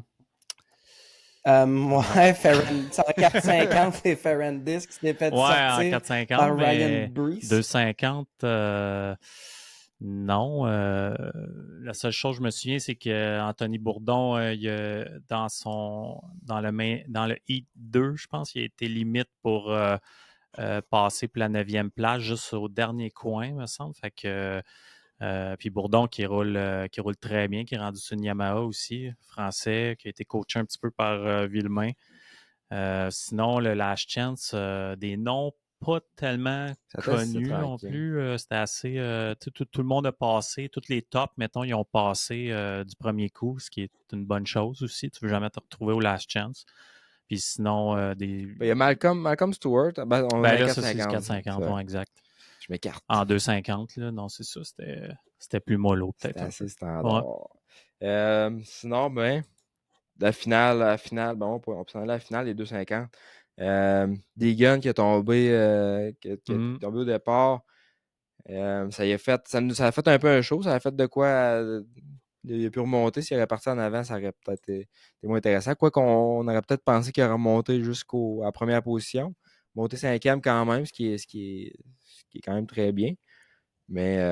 Ouais, 104,50 et Ferrandis qui s'est fait Ouais, en sortir 4,50, par Ryan mais Brees. 2,50, non. La seule chose que je me souviens, c'est que Anthony Bourdon, dans le Heat 2, je pense, il a été limite pour passer pour la 9e place, juste au dernier coin, me semble. Fait que puis Bourdon qui roule très bien, qui est rendu sur une Yamaha aussi, français, qui a été coaché un petit peu par Villemain. Sinon, le Last Chance, des noms pas tellement C'était assez connus non tranquille. plus. C'était assez. Tout le monde a passé, tous les tops, mettons, ils ont passé du premier coup, ce qui est une bonne chose aussi. Tu ne veux jamais te retrouver au Last Chance. Puis sinon, Il y a Malcolm Stewart. Ben, on Ben a là, ça, c'est du 4,50. 4,50, ouais, exact. Je m'écarte. En 2,50, là, non, c'est ça. C'était plus mollo, C'était peut-être un assez peu. standard. Sinon, ben, la finale, bon, on peut s'en aller à la finale, les 2,50. Deegan qui est tombé, qui est Mm. tombé au départ. Ça a fait un peu un show. Ça a fait de quoi il a pu remonter. S'il aurait parti en avant, ça aurait peut-être été moins intéressant. Quoi qu'on aurait peut-être pensé qu'il aurait remonté jusqu'à la première position. Monter 5e quand même, ce qui est quand même très bien. Mais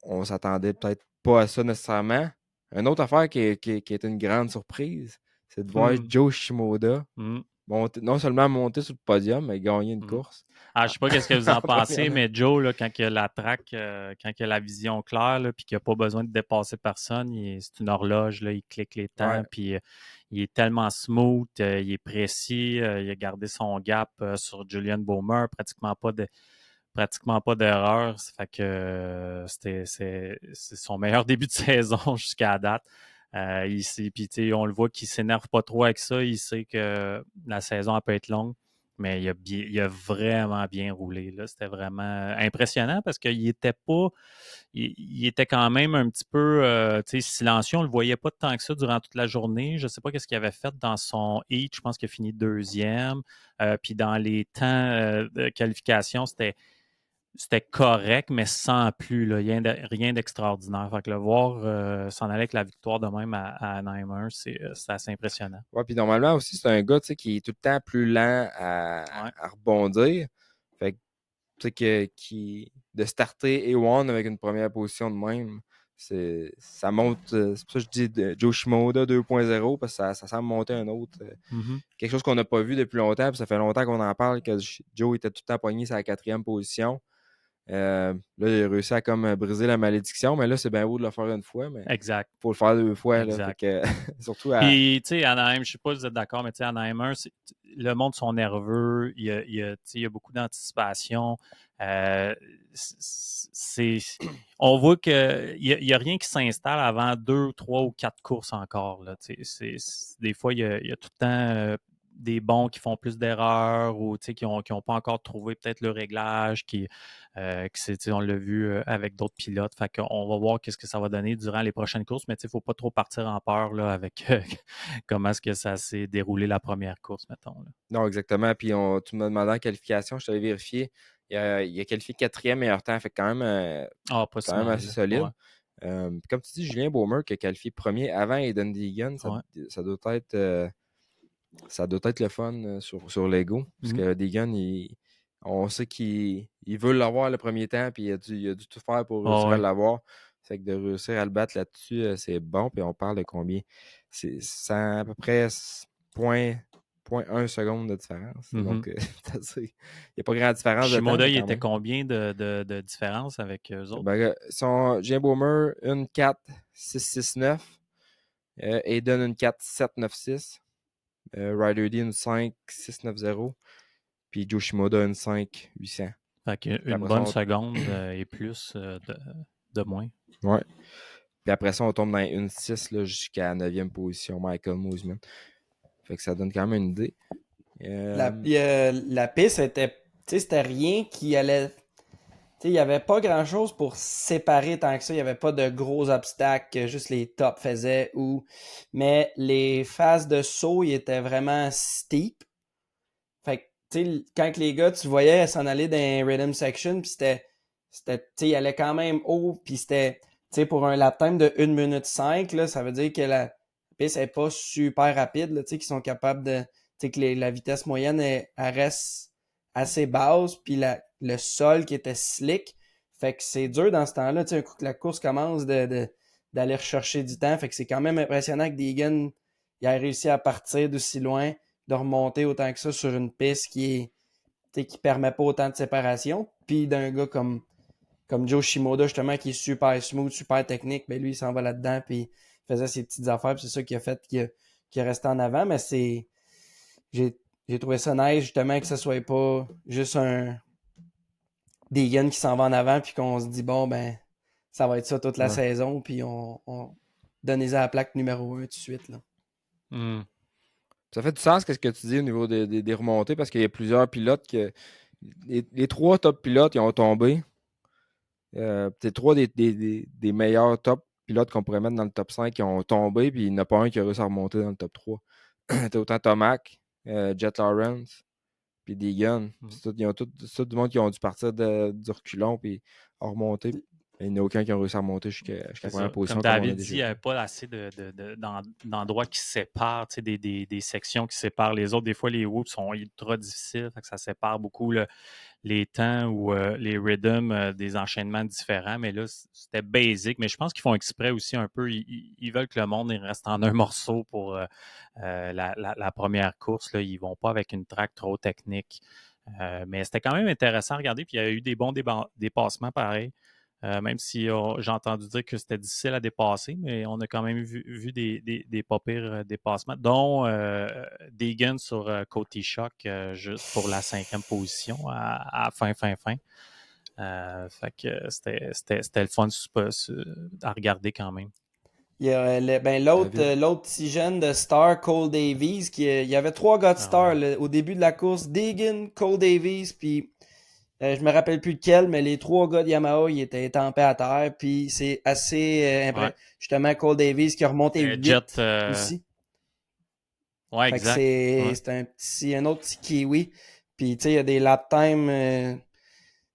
on s'attendait peut-être pas à ça nécessairement. Une autre affaire qui est une grande surprise, c'est de voir Mm. Joe Shimoda Mm. non seulement monter sur le podium, mais gagner une Mm. course. Ah, je sais pas qu'est-ce que vous en En pensez, première. mais Joe, là, quand il a la track, quand il a la vision claire, là, puis qu'il n'a pas besoin de dépasser personne, c'est une horloge, là, il clique les temps, Ouais. puis il est tellement smooth, il est précis, il a gardé son gap sur Julian Bowmer, pratiquement pas d'erreur. Ça fait que c'est son meilleur début de saison jusqu'à date. Puis on le voit qu'il s'énerve pas trop avec ça. Il sait que la saison elle peut être longue, mais il a vraiment bien roulé. Là. C'était vraiment impressionnant parce qu'il était pas. Il était quand même un petit peu silencieux. On le voyait pas tant que ça durant toute la journée. Je sais pas qu'est-ce qu'il avait fait dans son heat. Je pense qu'il a fini 2e. Puis dans les temps de qualification, c'était correct, mais sans plus. Là, rien d'extraordinaire. Fait que le voir s'en aller avec la victoire de même à Anaheim, c'est assez impressionnant. Ouais, puis normalement aussi, c'est un gars qui est tout le temps plus lent à rebondir. Fait que, tu sais, de starter A1 avec une première position de même, ça monte. C'est pour ça que je dis Joe Shimoda 2.0, parce que ça semble monter un autre. Mm-hmm. Quelque chose qu'on n'a pas vu depuis longtemps, puis ça fait longtemps qu'on en parle, que Joe était tout le temps pogné sur la 4e position. Là, il a réussi à comme briser la malédiction, mais là, c'est bien beau de le faire une fois, mais Exact. il faut le faire 2 fois. Là, Exact. fait que, surtout à. Puis, tu sais, Anaheim, je sais pas si vous êtes d'accord, mais tu sais, Anaheim, le monde sont nerveux, il y a beaucoup d'anticipation. On voit qu'il n'y a rien qui s'installe avant 2, 3 ou 4 courses encore. Là, des fois, il y a tout le temps des bons qui font plus d'erreurs ou qui n'ont pas encore trouvé peut-être le réglage, on l'a vu avec d'autres pilotes. Fait qu'on va voir qu'est-ce que ça va donner durant les prochaines courses, mais il ne faut pas trop partir en peur là, avec comment est-ce que ça s'est déroulé la première course, mettons. Là. Non, exactement. Puis tu m'as demandé en qualification, je t'avais vérifié. Il a qualifié 4e meilleur temps, fait quand même, assez solide. Ouais. Comme tu dis, Julien Baumer qui a qualifié premier avant Aiden Deegan, ça doit être le fun sur Lego. Parce que Deegan, on sait qu'il veut l'avoir le premier temps, puis il a dû tout faire pour réussir à l'avoir. Fait que de réussir à le battre là-dessus, c'est bon. Puis on parle de combien? C'est à peu près 0.1 seconde de différence. Mm-hmm. Donc, il n'y a pas grande différence de temps. Shimoda, il était combien de différence avec eux autres? Ben, Julien Baumer, une 4.669. Aiden, une 4.796. Ryder D, une 5.690. Puis Joe Shimoda, une 5.800. Fait qu'une bonne seconde et plus de moins. Ouais. Puis après ça, on tombe dans une 6 jusqu'à la 9e position, Michael Moosman. Fait que ça donne quand même une idée. La piste c'était rien qui allait. Il n'y avait pas grand chose pour séparer tant que ça. Il n'y avait pas de gros obstacles que juste les tops faisaient. Mais les phases de saut, ils étaient vraiment steep. Fait que, quand les gars, tu voyais s'en aller dans un rhythm section, puis il allait quand même haut, puis c'était, pour un lap time de 1 minute 5, là, ça veut dire que la piste n'est pas super rapide, là, qui sont capables de... que la vitesse moyenne, elle reste assez basse, puis le sol qui était slick, fait que c'est dur dans ce temps-là, un coup que la course commence d'aller rechercher du temps, fait que c'est quand même impressionnant que Deegan il a réussi à partir d'aussi loin, de remonter autant que ça sur une piste qui permet pas autant de séparation, puis d'un gars comme Joe Shimoda, justement, qui est super smooth, super technique, ben lui, il s'en va là-dedans, puis il faisait ses petites affaires, puis c'est ça qui a fait qu'il est resté en avant, mais j'ai trouvé ça nice, justement, que ce soit pas juste un Deegan qui s'en va en avant, puis qu'on se dit, bon, ben, ça va être ça toute la saison, puis on donnez-en la plaque numéro 1 tout de suite, là. Ça fait du sens, qu'est-ce que tu dis au niveau des remontées, parce qu'il y a plusieurs pilotes que... Les 3 top pilotes, ils ont tombé. C'est 3 des meilleurs top pilotes qu'on pourrait mettre dans le top 5 qui ont tombé, puis il n'y en a pas un qui a réussi à remonter dans le top 3. T'as autant Tomac, Jet Lawrence, puis Deegan. Ils ont tout du monde qui ont dû partir du reculon, puis à remonter. Il n'y en a aucun qui a réussi à remonter jusqu'à la première position. Comme David dit, il n'y avait pas assez d'endroits qui se séparent, des sections qui séparent les autres. Des fois, les whoops sont ultra difficiles, fait que ça sépare beaucoup les temps ou les rhythms des enchaînements différents. Mais là, c'était basic. Mais je pense qu'ils font exprès aussi un peu. Ils veulent que le monde reste en un morceau pour la première course. Là. Ils ne vont pas avec une track trop technique. Mais c'était quand même intéressant à regarder. Puis il y a eu des bons dépassements pareil. Même si j'ai entendu dire que c'était difficile à dépasser, mais on a quand même vu des pas pires dépassements, dont Deegan sur Cody Shock juste pour la 5e position à fin. Fait que c'était le fun à regarder quand même. Il y a l'autre petit jeune de Star, Cole Davies, il y avait 3 gars de Star au début de la course, Deegan, Cole Davies, puis je me rappelle plus lequel, mais les 3 gars de Yamaha, ils étaient étampés à terre, puis c'est assez impressionnant. Justement, Cole Davies qui a remonté 8 aussi. Ouais, fait exact. C'est un autre petit kiwi. Puis, tu sais, il y a des lap time. Tu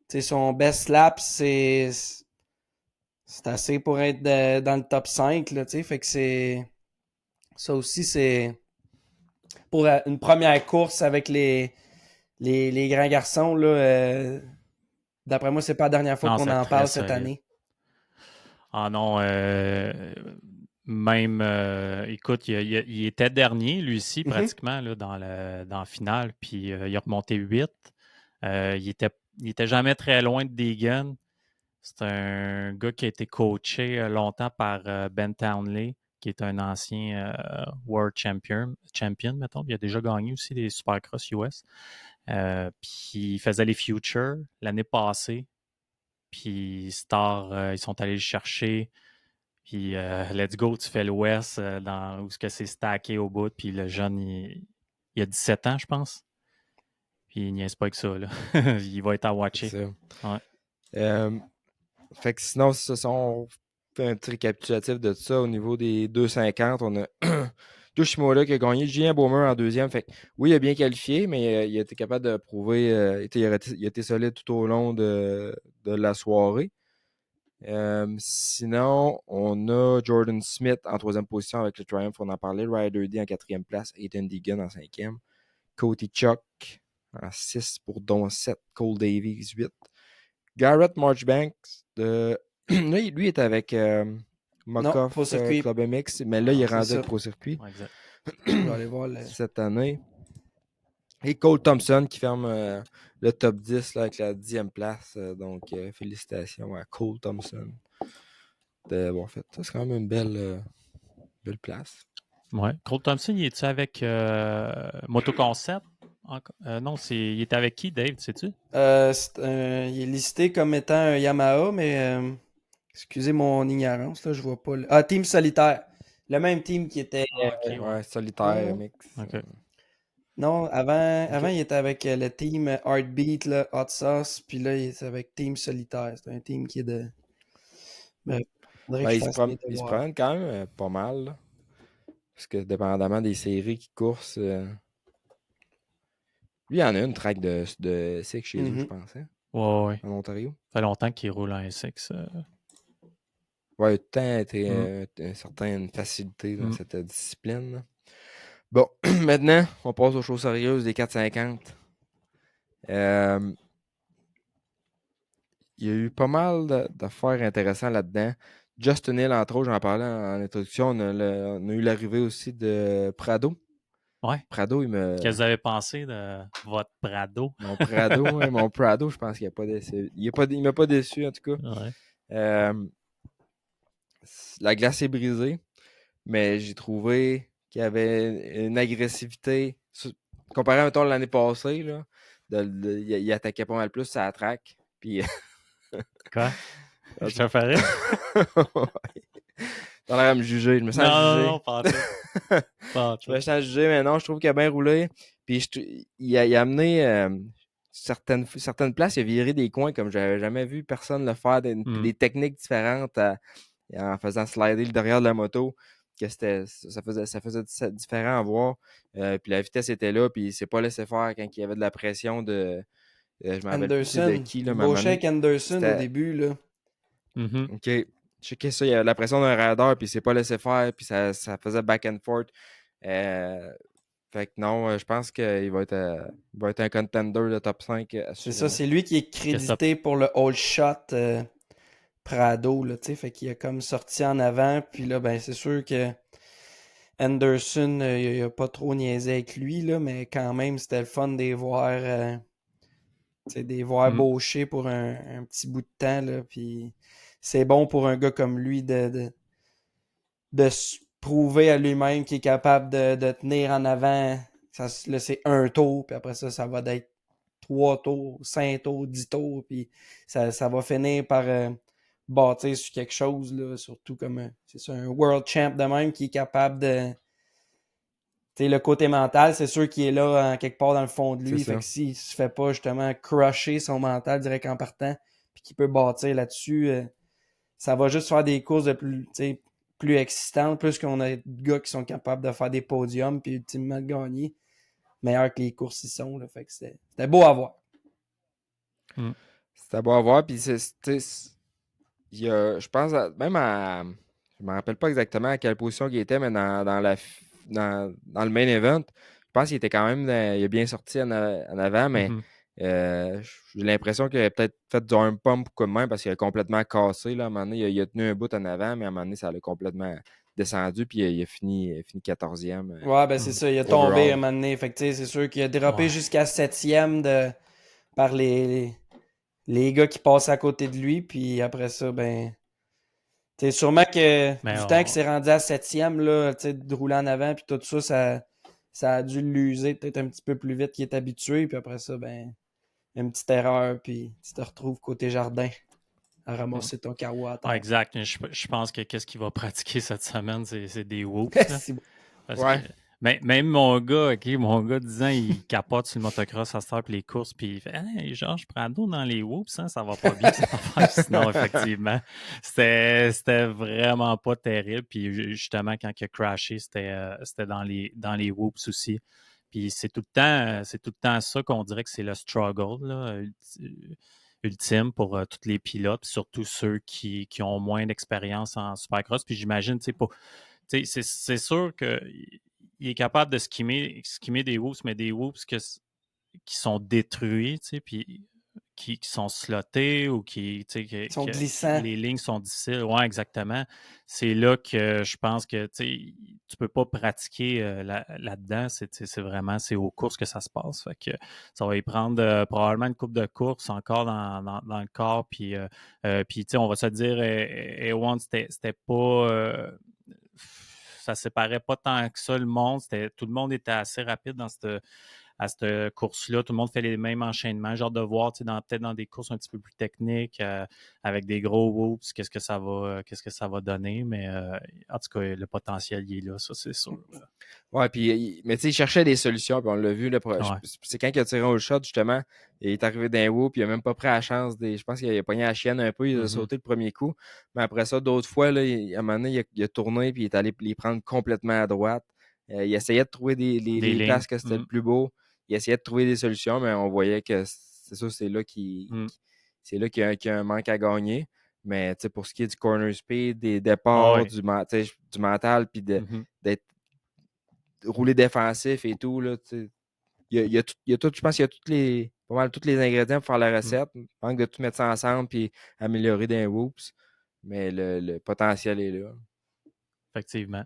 sais, son best lap, c'est assez pour être dans le top 5, là, tu sais. Fait que ça aussi, c'est pour une première course avec les grands garçons, là. D'après moi, c'est pas la dernière fois qu'on en parle cette année. Ah non, même, écoute, il était dernier, lui aussi, pratiquement, là, dans la finale, puis il a remonté 8. Il était jamais très loin de Deegan. C'est un gars qui a été coaché longtemps par Ben Townley, qui est un ancien World Champion, mettons. Il a déjà gagné aussi des Supercross US. Puis il faisait les Futures l'année passée. Puis Star, ils sont allés le chercher. Puis let's go, tu fais l'Ouest où c'est stacké au bout. Puis le jeune, il a 17 ans, je pense. Puis il niaise pas avec ça. Là. Il va être à watcher. Ouais. Fait que sinon, on fait un petit récapitulatif de ça. Au niveau des 2,50, on a Joe Shimoda qui a gagné, Julien Baumer en 2e. Fait que, oui, il a bien qualifié, mais il a été capable de prouver. Il a été solide tout au long de la soirée. Sinon, on a Jordan Smith en 3e position avec le Triumph, on en parlait. Ryder D en 4e place, Ethan Deegan en 5e. Cody Chuck en 6 pour Don 7. Cole Davies 8. Garrett Marchbanks, lui, il est avec Mokov Club MX, mais là, il est rendu avec Pro Circuit. Je vais aller voir cette année. Et Cole Thompson qui ferme le top 10 là, avec la 10e place. Donc, félicitations à Cole Thompson. Bon, en fait, ça, c'est quand même une belle place. Ouais. Cole Thompson, il est-tu avec Motoconcept? Non, il est avec qui, Dave, sais-tu? Il est listé comme étant un Yamaha, mais excusez mon ignorance, là, je vois pas. Team Solitaire. Le même team qui était. Solitaire mix. Okay. Non, avant il était avec le team Heartbeat, là, Hot Sauce, puis là, il est avec Team Solitaire. C'est un team qui est de. Il se promène quand même pas mal. Là. Parce que dépendamment des séries qui coursent. Lui, il y en a une track de SX chez eux, je pense. Hein? Ouais. En Ontario. Ça fait longtemps qu'il roule en SX. Ouais, il a tout le temps été une certaine facilité dans cette discipline. Là. Bon, maintenant, on passe aux choses sérieuses des 450. Il y a eu pas mal d'affaires intéressantes là-dedans. Justin Hill, entre autres, j'en parlais en introduction. On a eu l'arrivée aussi de Prado. Ouais. Prado, Qu'est-ce que vous avez pensé de votre Prado? Mon Prado, ouais, mon Prado, je pense qu'il n'a pas déçu. Il m'a pas déçu, en tout cas. Ouais. La glace est brisée, mais j'ai trouvé qu'il y avait une agressivité. Comparé à mettons, l'année passée, là, il attaquait pas mal plus sa track. Puis. Quoi? Je te ferais? T'as l'air à me juger. Je me sens jugé. Non, pas en tout. Pas en tout. Je me sens jugé, mais non, je trouve qu'il a bien roulé. Puis il a amené certaines places, il a viré des coins comme j'avais jamais vu personne le faire, des techniques différentes en faisant slider le derrière de la moto. Que ça faisait différent à voir. Puis la vitesse était là, puis il s'est pas laissé faire quand il y avait de la pression de. Je me rappelle plus c'est de qui, là, Gaucher avec Anderson au début, là. OK. Je sais que ça, il y a la pression d'un radar, puis il s'est pas laissé faire, puis ça faisait back and forth. Fait que non, je pense qu'il va être un contender de top 5. C'est ça, c'est lui qui est crédité pour le all shot Prado, là, tu sais, fait qu'il a comme sorti en avant, puis là, ben, c'est sûr que Anderson, il a pas trop niaisé avec lui, là, mais quand même, c'était le fun de les voir baucher pour un petit bout de temps, là, puis c'est bon pour un gars comme lui de se prouver à lui-même qu'il est capable de tenir en avant. Ça, là, c'est un tour, puis après ça va être 3 tours, 5 tours, 10 tours, puis ça va finir par bâtir sur quelque chose, là, surtout comme c'est ça, un world champ de même qui est capable de. T'sais, le côté mental, c'est sûr qu'il est là en quelque part dans le fond de lui. Fait que s'il se fait pas justement crusher son mental direct en partant, puis qu'il peut bâtir là-dessus, ça va juste faire des courses de plus excitantes, plus qu'on a des gars qui sont capables de faire des podiums, puis ultimement de gagner. Meilleur que les courses ils sont. Là, fait que c'était beau à voir. C'était beau à voir, puis je pense, je me rappelle pas exactement à quelle position il était, mais dans le main event, je pense qu'il était quand même, il a bien sorti en avant, mais j'ai l'impression qu'il a peut-être fait du arm pump ou comme même, parce qu'il a complètement cassé, là, à un moment donné, il a tenu un bout en avant, mais à un moment donné, ça l'a complètement descendu, puis il a fini 14e. Ouais, ben c'est ça, il a tombé à un moment donné. Fait que c'est sûr qu'il a dérapé jusqu'à 7e par les gars qui passaient à côté de lui, puis après ça, ben. T'sais, sûrement que du temps qu'il s'est rendu à 7e, là, de rouler en avant, puis tout ça a dû l'user peut-être un petit peu plus vite qu'il est habitué, puis après ça, ben, une petite erreur, puis tu te retrouves côté jardin à ramasser ton carreau à terre. Exact. Je pense que qu'est-ce qu'il va pratiquer cette semaine, c'est des whoops. Parce que même mon gars, mon gars 10 ans, il capote sur le motocross à cette les courses, puis il fait hey, genre, je prends d'eau dans les whoops, hein, ça va pas bien cette affaire. Sinon, effectivement, c'était vraiment pas terrible. Puis justement, quand il a crashé, c'était dans les whoops aussi. Puis c'est tout le temps ça qu'on dirait que c'est le struggle, là, ultime pour tous les pilotes, surtout ceux qui ont moins d'expérience en supercross. Puis j'imagine, c'est sûr qu'il est capable de skimmer des whoops, mais des whoops qui sont détruits, puis qui sont slottés ou qui sont glissants. Les lignes sont difficiles. Oui, exactement. C'est là que je pense que tu peux pas pratiquer là-dedans. C'est vraiment aux courses que ça se passe. Fait que ça va y prendre probablement une couple de courses encore dans le corps. Puis on va se dire, A1, c'était pas. Ça séparait pas tant que ça le monde. Tout le monde était assez rapide à cette course-là. Tout le monde fait les mêmes enchaînements. Genre de voir, peut-être dans des courses un petit peu plus techniques, avec des gros whoops, qu'est-ce que ça va donner. Mais en tout cas, le potentiel, il est là, ça, c'est sûr. Ouais, puis, mais tu sais, il cherchait des solutions, puis on l'a vu. Là, c'est quand il a tiré au shot, justement, il est arrivé d'un whoop, puis il n'a même pas pris la chance. Je pense qu'il a pogné la chienne un peu, il a sauté le premier coup. Mais après ça, d'autres fois, là, à un moment donné, il a tourné, puis il est allé les prendre complètement à droite. Il essayait de trouver les places que c'était le plus beau. Il essayait de trouver des solutions, mais on voyait que c'est ça, c'est là qu'il y a un manque à gagner. Mais pour ce qui est du corner speed, des Ah départs, ouais. du mental, puis Mhm. d'être roulé défensif et tout, là, il y a tout, je pense qu'il y a pas mal tous les ingrédients pour faire la recette. Il manque de tout mettre ça ensemble puis améliorer des whoops. Mais le potentiel est là. Effectivement.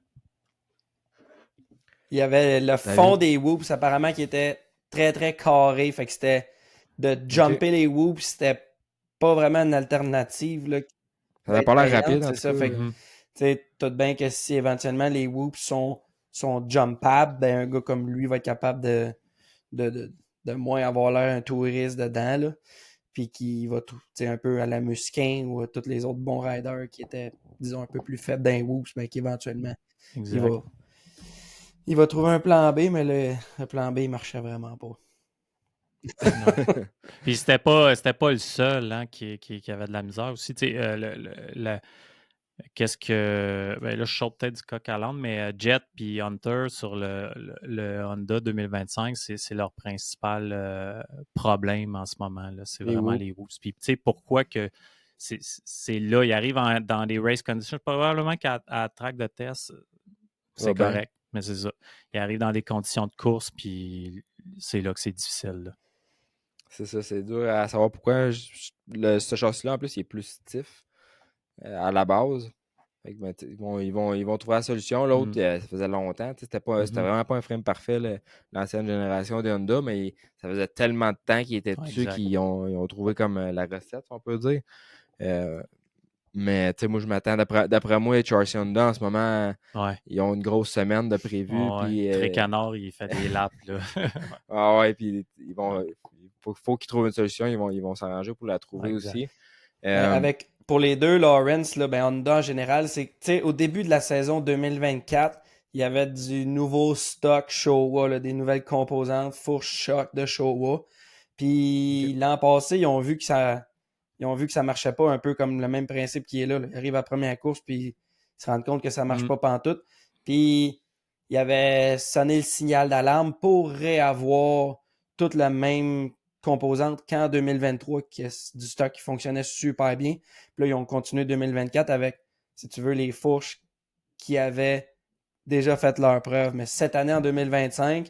Il y avait le fond des whoops, apparemment, qui était très, très carré. Fait que c'était de jumper les whoops, c'était pas vraiment une alternative. Là, ça n'a pas l'air rapide, en c'est tout ça. cas. Fait que, tu sais, tout de bien que si éventuellement les whoops sont jumpables, ben un gars comme lui va être capable de moins avoir l'air un touriste dedans, là. Puis qui va tout, un peu à la Musquin ou à tous les autres bons riders qui étaient, disons, un peu plus faibles d'un whoops, ben qu'éventuellement, il va trouver un plan B, mais le plan B, il marchait vraiment pas. Puis c'était pas le seul hein, qui avait de la misère aussi. Qu'est-ce que. Ben là, je saute peut-être du coq à l'âne, mais Jet puis Hunter sur le Honda 2025, c'est leur principal problème en ce moment. Là. C'est vraiment les whoops. Puis tu sais, pourquoi que c'est là, ils arrivent dans des race conditions. Probablement qu'à track de test, c'est correct, mais c'est ça. Ils arrivent dans des conditions de course, puis c'est là que c'est difficile. Là. C'est ça, c'est dur à savoir pourquoi ce châssis-là, en plus, il est plus stiff à la base. Fait que, ils vont trouver la solution. L'autre, ça faisait longtemps. C'était vraiment pas un frame parfait, l'ancienne génération de Honda, mais ça faisait tellement de temps qu'ils étaient dessus qu'ils ont trouvé comme la recette, on peut dire. Mais moi, je m'attends. D'après moi, les Chassis Honda, en ce moment, ils ont une grosse semaine de prévu. Trécanard, il fait des laps. Là. Ah ouais, puis il faut qu'ils trouvent une solution. Ils vont s'arranger pour la trouver aussi. Pour les deux, Lawrence, là, Honda en général, c'est au début de la saison 2024, il y avait du nouveau stock Showa, là, des nouvelles composantes, fourche choc de Showa. Puis l'an passé, ils ont vu que ça marchait pas, un peu comme le même principe qui est là. Ils arrivent à la première course, puis ils se rendent compte que ça marche pas pantoute. Puis il y avait sonné le signal d'alarme pour réavoir toute la même composante qu'en 2023, qui est du stock qui fonctionnait super bien. Puis là, ils ont continué 2024 avec, si tu veux, les fourches qui avaient déjà fait leur preuve. Mais cette année, en 2025,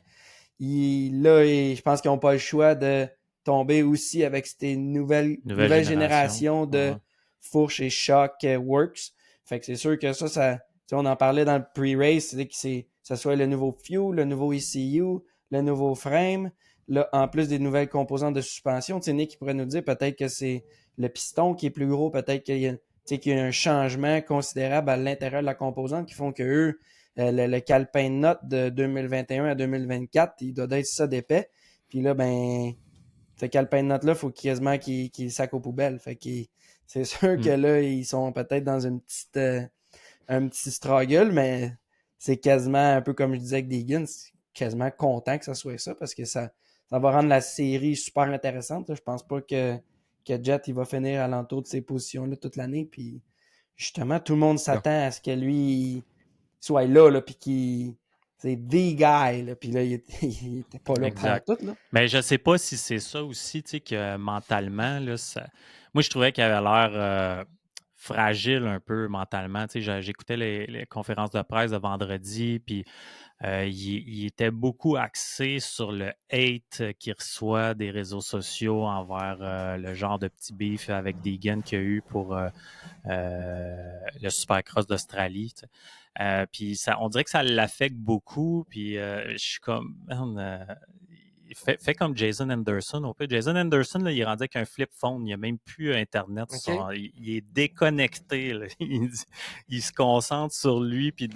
je pense qu'ils n'ont pas le choix de tomber aussi avec ces nouvelle génération de fourches et choc works. Fait que c'est sûr que ça on en parlait dans le pre-race, c'est que ça soit le nouveau fuel, le nouveau ECU, le nouveau frame, là, en plus des nouvelles composantes de suspension. Tu sais, Nick, qui pourrait nous dire peut-être que c'est le piston qui est plus gros, peut-être qu'il y a un changement considérable à l'intérieur de la composante qui font que eux, le calepin de notes de 2021 à 2024, il doit être ça d'épais. Puis là, ce calepin de notes-là, il faut quasiment qu'il sac aux poubelles. Fait que c'est sûr que là, ils sont peut-être dans un petit struggle, mais c'est quasiment un peu comme je disais avec des guns, c'est quasiment content que ça soit ça parce que ça va rendre la série super intéressante. Là. Je pense pas que Jet il va finir à l'entour de ces positions-là toute l'année. Puis justement, tout le monde s'attend à ce que lui soit là puis qu'il c'est the guy, là, puis là, il était pas là pour tout. Là. Mais je sais pas si c'est ça aussi, tu sais, que mentalement, là, moi, je trouvais qu'il avait l'air fragile un peu mentalement. Tu sais, j'écoutais les conférences de presse de vendredi, puis il était beaucoup axé sur le hate qu'il reçoit des réseaux sociaux envers le genre de petit beef avec Deegan qu'il y a eu pour le Supercross d'Australie. Tu sais. Puis on dirait que ça l'affecte beaucoup. Puis je suis comme, fait comme Jason Anderson. Au fait, Jason Anderson, là, il est rendu avec un flip phone. Il n'y a même plus Internet. Il est déconnecté. Là. Il se concentre sur lui. Puis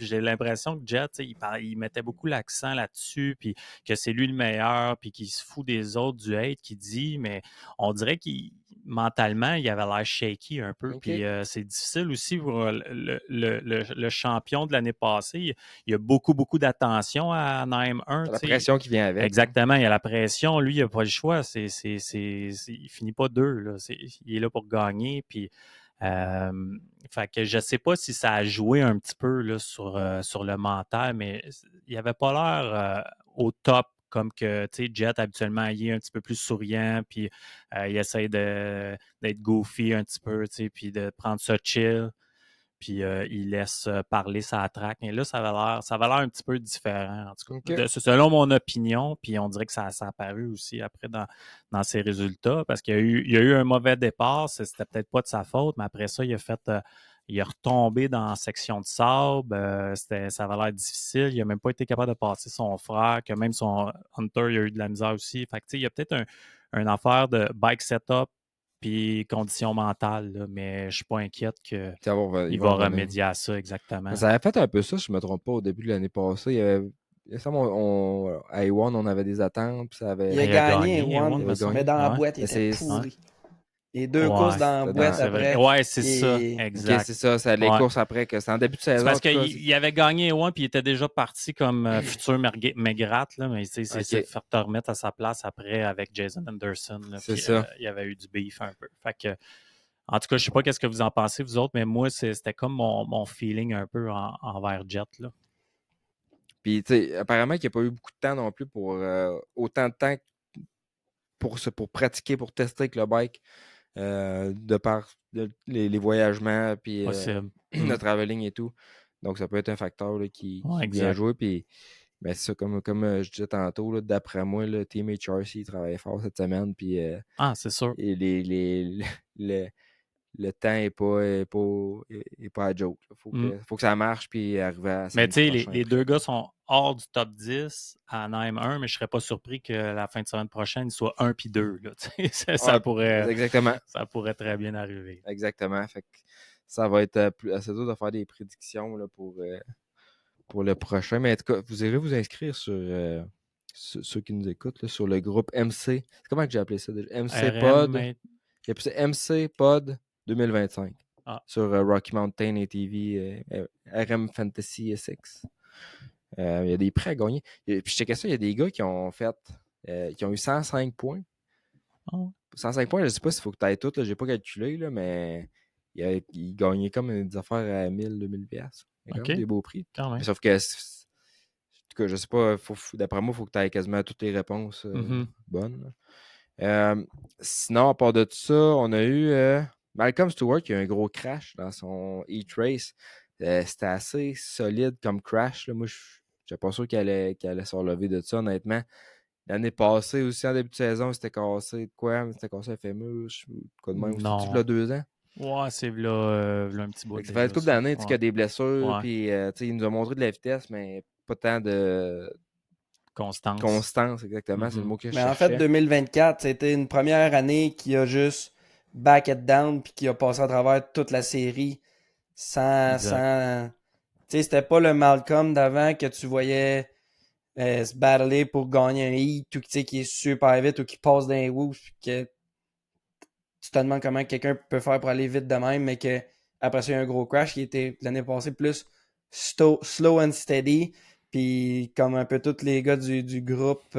j'ai l'impression que Jet, il mettait beaucoup l'accent là-dessus. Puis que c'est lui le meilleur. Puis qu'il se fout des autres, du hate qu'il dit. Mais on dirait qu'il mentalement, il avait l'air shaky un peu. Puis c'est difficile aussi pour le champion de l'année passée. Il y a beaucoup, beaucoup d'attention à Naim 1. La pression qui vient avec. Exactement, il y a la pression. Lui, il n'a pas le choix. Il finit pas deux. Là. Il est là pour gagner. Puis, fait que je ne sais pas si ça a joué un petit peu là, sur le mental, mais il n'avait pas l'air au top comme que, tu sais, Jet, habituellement, il est un petit peu plus souriant, puis il essaie d'être goofy un petit peu, tu sais, puis de prendre ça chill, puis il laisse parler sa track. Et là, ça va l'air un petit peu différent, en tout cas. OK. Selon mon opinion, puis on dirait que ça a apparu aussi après dans ses résultats, parce qu'il y a eu un mauvais départ, c'était peut-être pas de sa faute, mais après ça, il est retombé dans la section de sable, ça avait l'air difficile, il a même pas été capable de passer son frère, que même son Hunter, il a eu de la misère aussi. Fait que, tu sais, il y a peut-être un affaire de bike setup puis condition mentale, là, mais je suis pas inquiète qu'il Il va va revenir. remédier à ça exactement. Ça avait fait un peu ça, si je me trompe pas, au début de l'année passée. Il me semble, à A1, on avait des attentes, puis ça avait... Il a Il a gagné, gagné, One, One, me semble. mais dans la Ouais. boîte, il Mais était c'est- pourri. Les deux Ouais, courses dans la c'était boîte dans- c'est vrai. après. Ouais, c'est ça, il- Ok, exact. c'est ça, c'est les Ouais. courses après, que c'était en début de C'est saison. parce en tout cas, qu'il avait gagné One puis il était déjà parti comme futur Megrate, là, mais il s'est Ok. fait te remettre à sa place après avec Jason Anderson. Là, C'est puis, ça. il y avait eu du beef un peu. Fait que, en tout cas, je sais pas qu'est-ce que vous en pensez, vous autres, mais moi, c'était comme mon feeling un peu envers Jet. Là. Puis, tu sais, apparemment qu'il n'y a pas eu beaucoup de temps non plus pour autant de temps pour pratiquer, pour tester avec le bike, de par les voyagements, puis Possible. le traveling et tout. Donc, ça peut être un facteur là, qui Ouais, vient exact. jouer. Puis, mais c'est ça, comme je disais tantôt, là, d'après moi, le Team HRC travaillait fort cette semaine. Puis, Ah, c'est sûr. et le temps n'est pas à joke. Il faut que ça marche, puis arriver à Mais samedi tu sais, prochain. les deux gars sont hors du top 10 à Nîmes 1, mais je serais pas surpris que la fin de semaine prochaine, ils soient 1 puis 2. Là, tu sais. Ça Ouais, exactement. pourrait très bien arriver. Exactement. Fait que ça va être assez dur de faire des prédictions là, pour le prochain. Mais en tout cas, vous irez vous inscrire sur ceux qui nous écoutent là, sur le groupe MC. Comment que j'ai appelé ça déjà? MC Pod. J'ai appelé ça MC Pod 2025 sur Rocky Mountain ATV RM Fantasy SX. Il y a des prêts à gagner. Puis je checkais ça, il y a des gars qui ont eu 105 points. 105 points, je ne sais pas s'il faut que tu ailles tout, je n'ai pas calculé, là, mais il gagnait comme des affaires à 1000, 2000 pièces. Il y a quand même des beaux prix. Mais sauf que, en tout cas, je sais pas, d'après moi, il faut que tu ailles quasiment toutes les réponses bonnes. Sinon, à part de tout ça, on a eu Malcolm Stewart qui a eu un gros crash dans son E-Trace. C'était assez solide comme crash. Là. Moi, je n'étais pas sûr qu'il allait se relever de ça, honnêtement. L'année passée aussi, en début de saison, c'était cassé de quoi? C'était cassé un fémur, quoi de même. Non. C'est-tu là 2 ans? Ouais, c'est là un petit bout. Ça fait une couple d'années qu'il y a des blessures, puis il nous a montré de la vitesse, mais pas tant de constance, exactement, c'est le mot que je cherchais. Mais en fait, 2024, c'était une première année qui a juste back it down puis qui a passé à travers toute la série sans... Tu sais, c'était pas le Malcolm d'avant que tu voyais se battler pour gagner un heat ou qui est super vite ou qui passe dans les whoops puis que tu te demandes comment quelqu'un peut faire pour aller vite de même, mais que après ça, il y a un gros crash qui était l'année passée plus slow and steady. Puis comme un peu tous les gars du groupe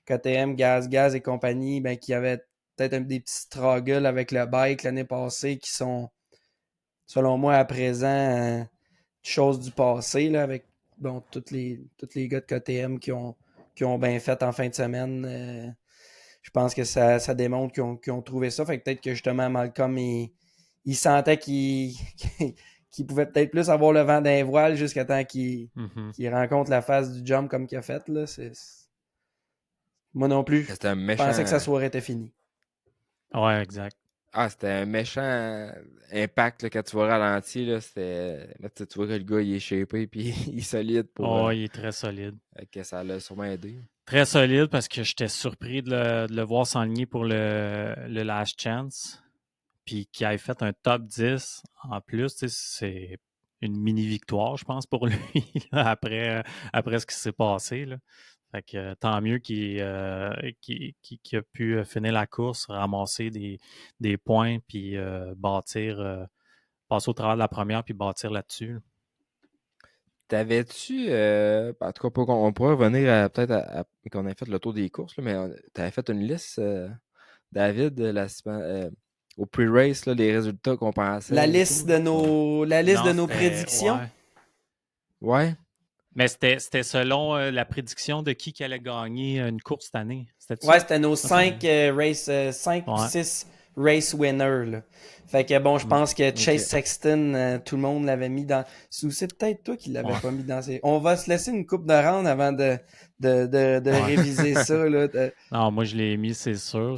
KTM, Gaz et compagnie, ben, qui avaient peut-être des petits struggles avec le bike l'année passée qui sont, selon moi, à présent, choses du passé, là, avec bon, tous les gars de KTM qui ont bien fait en fin de semaine. Je pense que ça démontre qu'ils ont trouvé ça. Fait que peut-être que justement, Malcolm, il sentait qu'il pouvait peut-être plus avoir le vent d'un voile jusqu'à temps qu'il rencontre la phase du jump comme qu'il a fait. Là. Moi non plus, je pensais que sa soirée était finie. Ouais, exact. Ah, c'était un méchant impact là, quand tu vois ralenti. Là, tu vois que le gars il est shapé et il est solide. Il est très solide. Que ça l'a sûrement aidé. Très solide parce que j'étais surpris de le voir s'enligner pour le Last Chance. Puis qu'il ait fait un top 10 en plus, c'est une mini-victoire, je pense, pour lui, là, après ce qui s'est passé. Là. Fait que tant mieux qu'il a pu finir la course, ramasser des points, puis passer au travers de la première, puis bâtir là-dessus. Là. T'avais-tu, en tout cas, on pourrait revenir peut-être qu'on ait fait le tour des courses, là, mais t'avais fait une liste, David, la semaine, au pre-race, là, les résultats qu'on pensait. La liste de nos prédictions. Ouais. Mais c'était selon la prédiction de qui allait gagner une course cette année. C'était Ouais, ça? c'était nos Ça semble. 5 ou Ouais. 6 race winners. Là. Fait que bon, je pense que Chase Ok. Sexton, tout le monde l'avait mis dans. C'est peut-être toi qui l'avais Ouais. pas mis dans ses. On va se laisser une coupe de round avant de Ouais. réviser ça. Là. Non, moi, je l'ai mis, c'est sûr.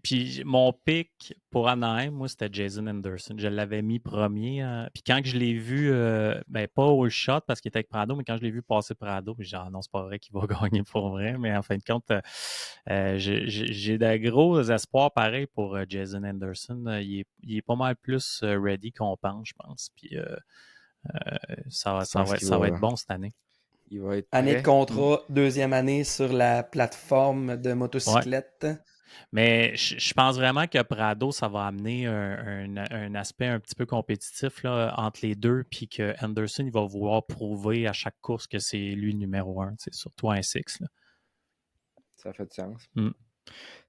Puis mon pick pour Anaheim, moi, c'était Jason Anderson. Je l'avais mis premier. Puis quand que je l'ai vu, pas au shot parce qu'il était avec Prado, mais quand je l'ai vu passer Prado, puis j'ai dit, ah non, c'est pas vrai qu'il va gagner pour vrai. Mais en fin de compte, j'ai de gros espoirs pareil pour Jason Anderson. Il est pas mal plus ready qu'on pense, je pense. Puis ça Je pense qu'il va être va, bon cette année. il va être Année de prêt. contrat, deuxième année sur la plateforme de Ouais. motocyclette. Mais je pense vraiment que Prado, ça va amener un aspect un petit peu compétitif là, entre les deux, puis que Anderson, il va vouloir prouver à chaque course que c'est lui le numéro 1, surtout en SX. Là. Ça fait du sens. Mm.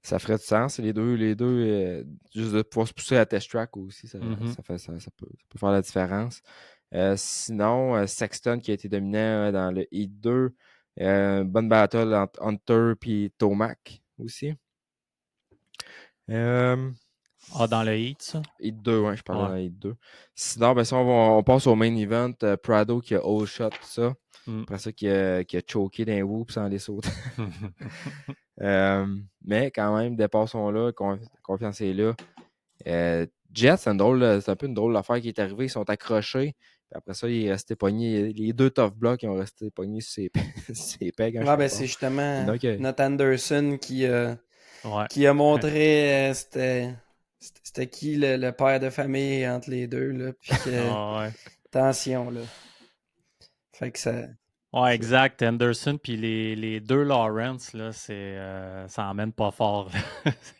Ça ferait du sens. Les deux juste de pouvoir se pousser à test track aussi, ça peut faire la différence. Sinon, Sexton qui a été dominant dans le Heat 2. Bonne battle entre Hunter et Tomac aussi. Dans le Heat, ça? Heat 2, ouais, je parlais Ouais. dans Heat 2. Sinon, ben, si on passe au main event, Prado qui a all shot, tout ça. Mm. Après ça, qui a choqué d'un whoop sans les sauter. Mais quand même, dépassons-là, confiance est là. Jet, c'est un peu une drôle d'affaire qui est arrivée. Ils sont accrochés. Puis après ça, il est resté pogné. Les deux tough blocks, ils ont resté pognés sur ses pegs. Ouais, ben c'est justement Donc, notre Anderson Ouais. qui a montré c'était qui le père de famille entre les deux. Là, puis que, Ah, ouais. attention, là. Fait que ça. Ouais, exact. Anderson, puis les deux Lawrence, là, ça emmène pas fort.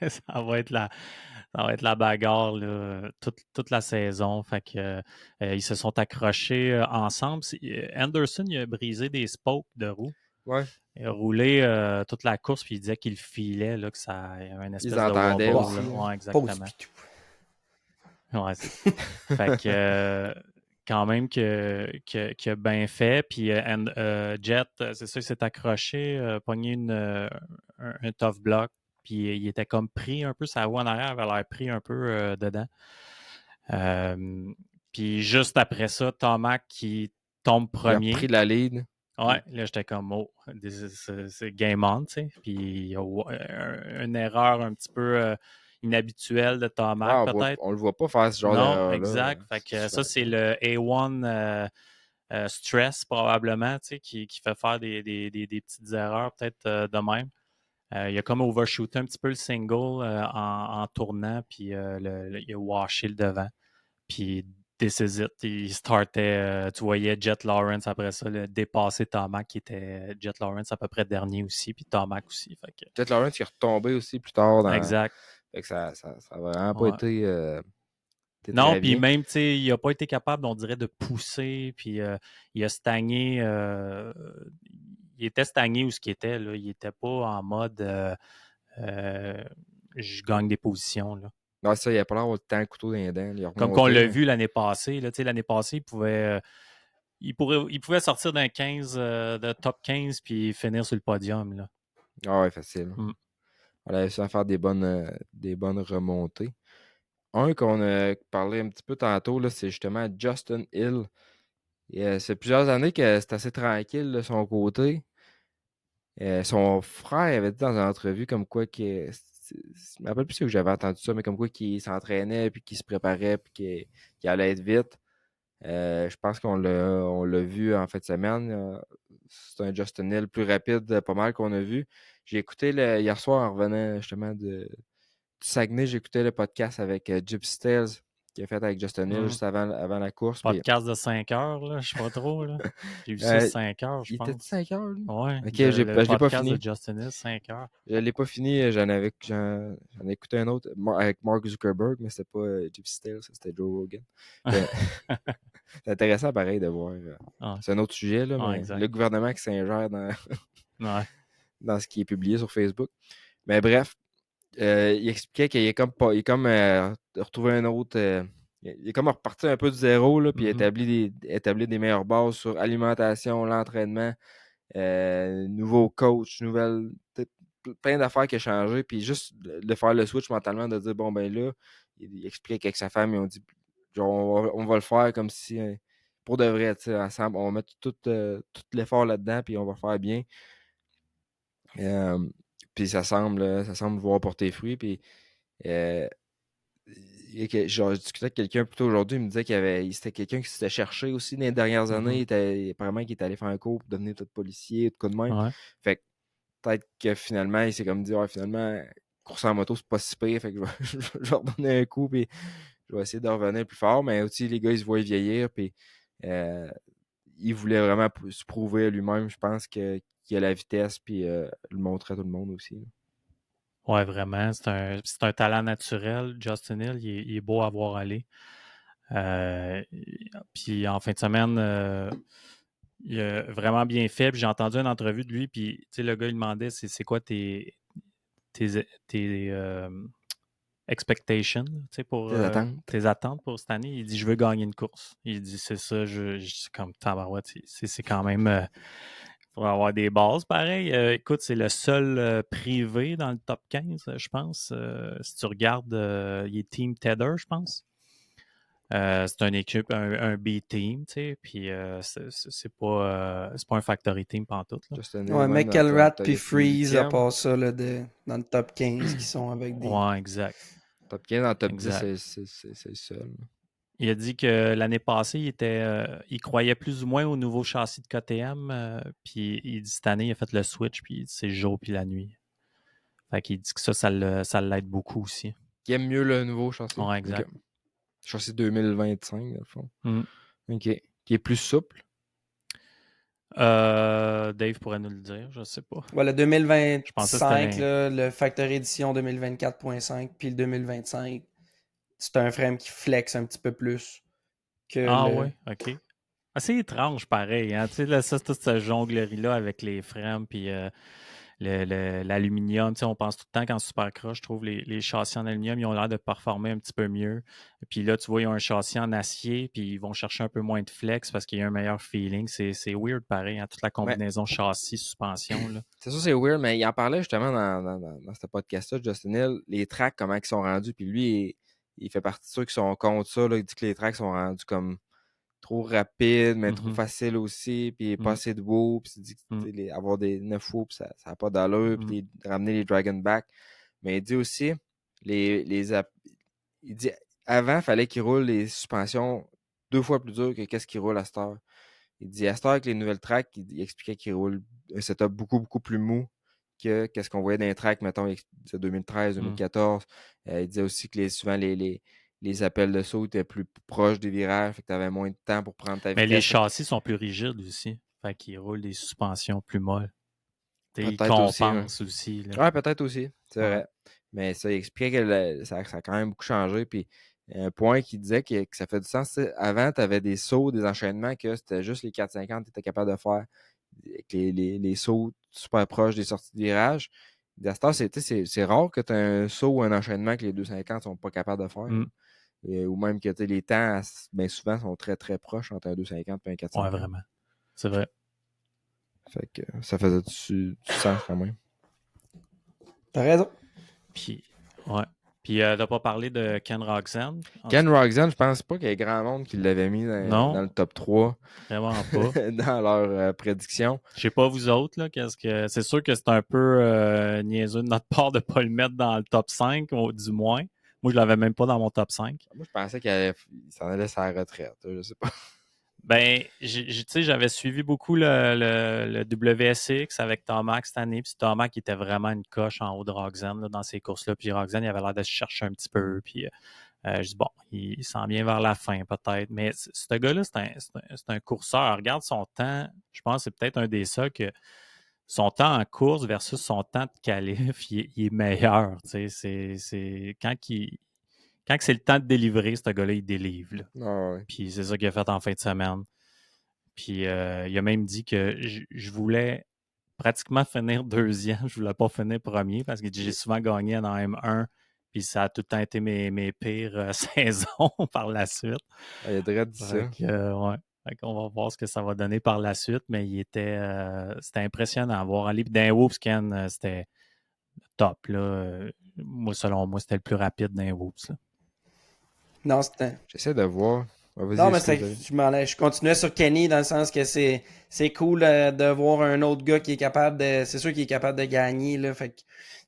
Là. Ça va être la bagarre là, toute la saison. Fait que, ils se sont accrochés ensemble. Anderson, il a brisé des spokes de roue. ouais. Il a roulé toute la course, puis il disait qu'il filait, là, que ça il y avait une espèce de entendaient wobble. aussi, Là. hein. Ouais, Pause, exactement. pis tout. Ouais, fait que quand même qu'il a bien fait. Puis Jet, c'est ça, il s'est accroché, pogné un tough block. Puis il était comme pris un peu, sa roue en arrière avait l'air pris un peu dedans. Puis juste après ça, Tomac qui tombe Il a premier. repris la lead. Ouais, là j'étais comme, oh, c'est game on, tu sais. Puis il y a une erreur un petit peu inhabituelle de Tomac, peut-être. On le voit pas faire ce genre Non, d'erreur-là. exact. Fait que ça, souvent. c'est le A1 stress, probablement, tu sais, qui fait faire des petites erreurs, peut-être de même. Il a comme overshooté un petit peu le single en tournant, puis il a washé le devant. Puis this is it. Il startait, tu voyais Jet Lawrence après ça, dépasser Tomac, qui était Jet Lawrence à peu près dernier aussi, puis Tomac aussi. Fait que... Peut-être Lawrence qui est retombé aussi plus tard. Exact. Fait que ça a vraiment pas Ouais. été Non, très puis bien. même, tu sais, il n'a pas été capable, on dirait, de pousser, puis il a stagné. Il était stagné où ce qu'il était, là. Il n'était pas en mode je gagne des positions, là. Non, ça, il a pas l'air d'avoir le temps, le couteau dans les dents. Il a Comme qu'on remonté, l'a vu l'année passée, là, tu sais, l'année passée, il pouvait sortir d'un 15, de top 15 puis finir sur le podium, là. Ah ouais, facile. Mm. On a réussi à faire des bonnes remontées. Un qu'on a parlé un petit peu tantôt, là, c'est justement Justin Hill. Et, ça fait plusieurs années que c'est assez tranquille de son côté. Son frère avait dit dans une entrevue comme quoi je me rappelle plus si j'avais entendu ça, mais comme quoi qu'il s'entraînait, puis qu'il se préparait, puis qu'il allait être vite. Je pense qu'on l'a vu en fin de semaine. C'est un Justin Hill plus rapide, pas mal qu'on a vu. J'ai écouté hier soir en revenant justement du Saguenay, j'écoutais le podcast avec Gypsy Tales qu'il a fait avec Justin Hill juste avant la course. Podcast de 5 heures, là, je sais pas trop, là. J'ai vu ça Euh, 5 heures, je il était pense. 5 heures, lui? Ouais, Ok, je l'ai pas podcast fini. de Justin Hill, 5 heures. Je l'ai pas fini, j'en ai écouté un autre avec Mark Zuckerberg, mais c'était pas Gypsy Tales, c'était Joe Rogan. C'est intéressant pareil de voir. C'est un autre sujet, là, mais exact. le gouvernement qui s'ingère Ouais. dans ce qui est publié sur Facebook. Mais bref, il expliquait qu'il est comme retrouvé un autre il est comme reparti un peu de zéro, là, puis Mhm. établi des meilleures bases sur alimentation, l'entraînement, nouveau coach, plein d'affaires qui ont changé, puis juste de faire le switch mentalement, de dire, bon, ben là, il explique avec sa femme, ils ont dit, genre, on va le faire comme si, pour de vrai, tu sais, ensemble, on va mettre tout l'effort là-dedans, puis on va le faire bien. Euh, Puis ça semble vouloir porter fruit, puis euh, genre, je discutais avec quelqu'un plus tôt aujourd'hui, il me disait c'était quelqu'un qui s'était cherché aussi dans les dernières années. Mhm. Apparemment qu'il était allé faire un cours pour devenir peut-être policier, tout de même. Ouais. Fait que peut-être que finalement, il s'est comme dit, ouais, finalement, course en moto, c'est pas si pire. Fait que je vais redonner un coup, puis je vais essayer de revenir plus fort. Mais aussi, les gars, ils se voient vieillir, puis euh, il voulait vraiment se prouver à lui-même, je pense, qu'il a la vitesse, puis le montrer à tout le monde aussi, là. Ouais, vraiment. C'est un talent naturel. Justin Hill, il est beau à voir aller. Euh, Puis en fin de semaine, il a vraiment bien fait. Puis j'ai entendu une entrevue de lui. Puis tu sais, le gars, il demandait c'est quoi tes expectations, tu sais, pour Tes attentes. tes attentes pour cette année. Il dit je veux gagner une course. Il dit c'est ça. C'est comme tabarouette. C'est quand même. Pour avoir des bases, pareil. Écoute, c'est le seul privé dans le top 15, je pense. Si tu regardes, il est Team Tether, je pense. C'est une équipe, un B-team, tu sais, puis c'est pas un factory team pantoute, là. Justin Hill, Ouais, même dans le McElrath top, puis il a fini Freeze, à 8e. part ça, là, dans le top 15, qui sont avec des... Ouais, exact, Top 15 dans le top 10, exact. c'est le seul. Il a dit que l'année passée, il croyait plus ou moins au nouveau châssis de KTM, puis il dit cette année, il a fait le switch, puis c'est le jour puis la nuit. Fait qu'il dit que ça l'aide beaucoup aussi. Qui aime mieux le nouveau châssis? Ouais, OK. exact. Châssis 2025, dans le fond. Mm. OK. Qui est plus souple. Dave pourrait nous le dire, je sais pas. Ouais, le Je pensais que c'était 2025, là, le Factory Edition 2024.5, puis le 2025, c'est un frame qui flex un petit peu plus que Ah le... ouais, ok. Assez étrange pareil, hein. Tu sais, là, ça, toute cette jonglerie-là avec les frames puis l'aluminium. Tu sais, on pense tout le temps qu'en supercross, je trouve les châssis en aluminium, ils ont l'air de performer un petit peu mieux. Puis là, tu vois, ils ont un châssis en acier, puis ils vont chercher un peu moins de flex parce qu'il y a un meilleur feeling. C'est weird pareil, hein, toute la Mais combinaison châssis-suspension, là. c'est ça, c'est weird, mais il en parlait justement dans ce podcast-là, Justin Hill, les tracks, comment ils sont rendus. Puis lui, il fait partie de ceux qui sont contre ça, là. Il dit que les tracks sont rendus comme trop rapides, mais trop Mhm. faciles aussi, puis pas Mm, assez de beau. Puis il dit que mm, tu sais, avoir des 9 roues, puis ça n'a pas d'allure, mm. puis ramener les Dragon Back. Mais il dit aussi, il dit avant, il fallait qu'ils roulent les suspensions 2 fois plus dur que qu'est-ce qu'ils roulent à cette heure. Il dit à cette heure avec les nouvelles tracks, il expliquait qu'ils roulent un setup beaucoup, beaucoup plus mou que qu'est-ce qu'on voyait dans les tracks, mettons, de 2013, Mm. 2014. Il disait aussi que souvent les appels de saut étaient plus proches des virages, fait que tu avais moins de temps pour prendre ta Mais les vitesse. châssis sont plus rigides aussi. Fait qu'ils roulent des suspensions plus molles. Tu sais, ils Peut-être aussi, hein. compensent aussi, là. Ouais, peut-être aussi, c'est Ouais. vrai. Mais ça, il expliquait que ça a quand même beaucoup changé. Puis un point qui disait que ça fait du sens. Tu sais, avant, tu avais des sauts, des enchaînements que c'était juste les 450 que tu étais capable de faire. Avec les sauts super proches des sorties de virage. À cette heure, c'est rare que tu aies un saut ou un enchaînement que les 250 sont pas capables de faire, là. Mm. Ou même que les temps, bien souvent, sont très très proches entre un 250 et un Ouais, 450. vraiment. C'est vrai. Fait que ça faisait du sens quand même. T'as raison. Puis, ouais. Puis, t'as pas parlé de Ken Roxanne? Ken Roxanne, je pense pas qu'il y ait grand monde qui l'avait mis dans Non, le top 3 vraiment pas. dans leur prédiction. Je sais pas vous autres, là, c'est sûr que c'est un peu niaiseux de notre part de pas le mettre dans le top 5, ou du moins. Moi, je l'avais même pas dans mon top 5. Moi, je pensais qu'il s'en allait sur la retraite. Je sais pas. Ben, tu sais, j'avais suivi beaucoup le WSX avec Tomac cette année, puis Tomac était vraiment une coche en haut de Roxanne là, dans ces courses-là, puis Roxanne, il avait l'air de se chercher un petit peu, puis je dis, bon, il s'en vient vers la fin peut-être, mais ce gars-là, c'est un courseur. Regarde son temps, je pense que c'est peut-être un des seuls que son temps en course versus son temps de qualif, il est meilleur, tu sais, quand c'est le temps de délivrer, ce gars-là, il délivre, là. Ah ouais. Puis c'est ça qu'il a fait en fin de semaine. Puis il a même dit que je voulais pratiquement finir deuxième. Je voulais pas finir premier parce que j'ai souvent gagné dans M1 Puis ça a tout le temps été mes pires saisons par la suite. Il a direct dit ça. Ouais. On va voir ce que ça va donner par la suite, mais c'était impressionnant à voir aller. Puis d'un Whoops, Ken, c'était top. Là. Moi, selon moi, c'était le plus rapide d'un Whoops. Là. Non, c'était. J'essaie de voir. Vas-y, Non, mais excuse-moi. je continuais sur Kenny dans le sens que c'est cool de voir un autre gars qui est capable de. C'est sûr qu'il est capable de gagner. Là, fait que,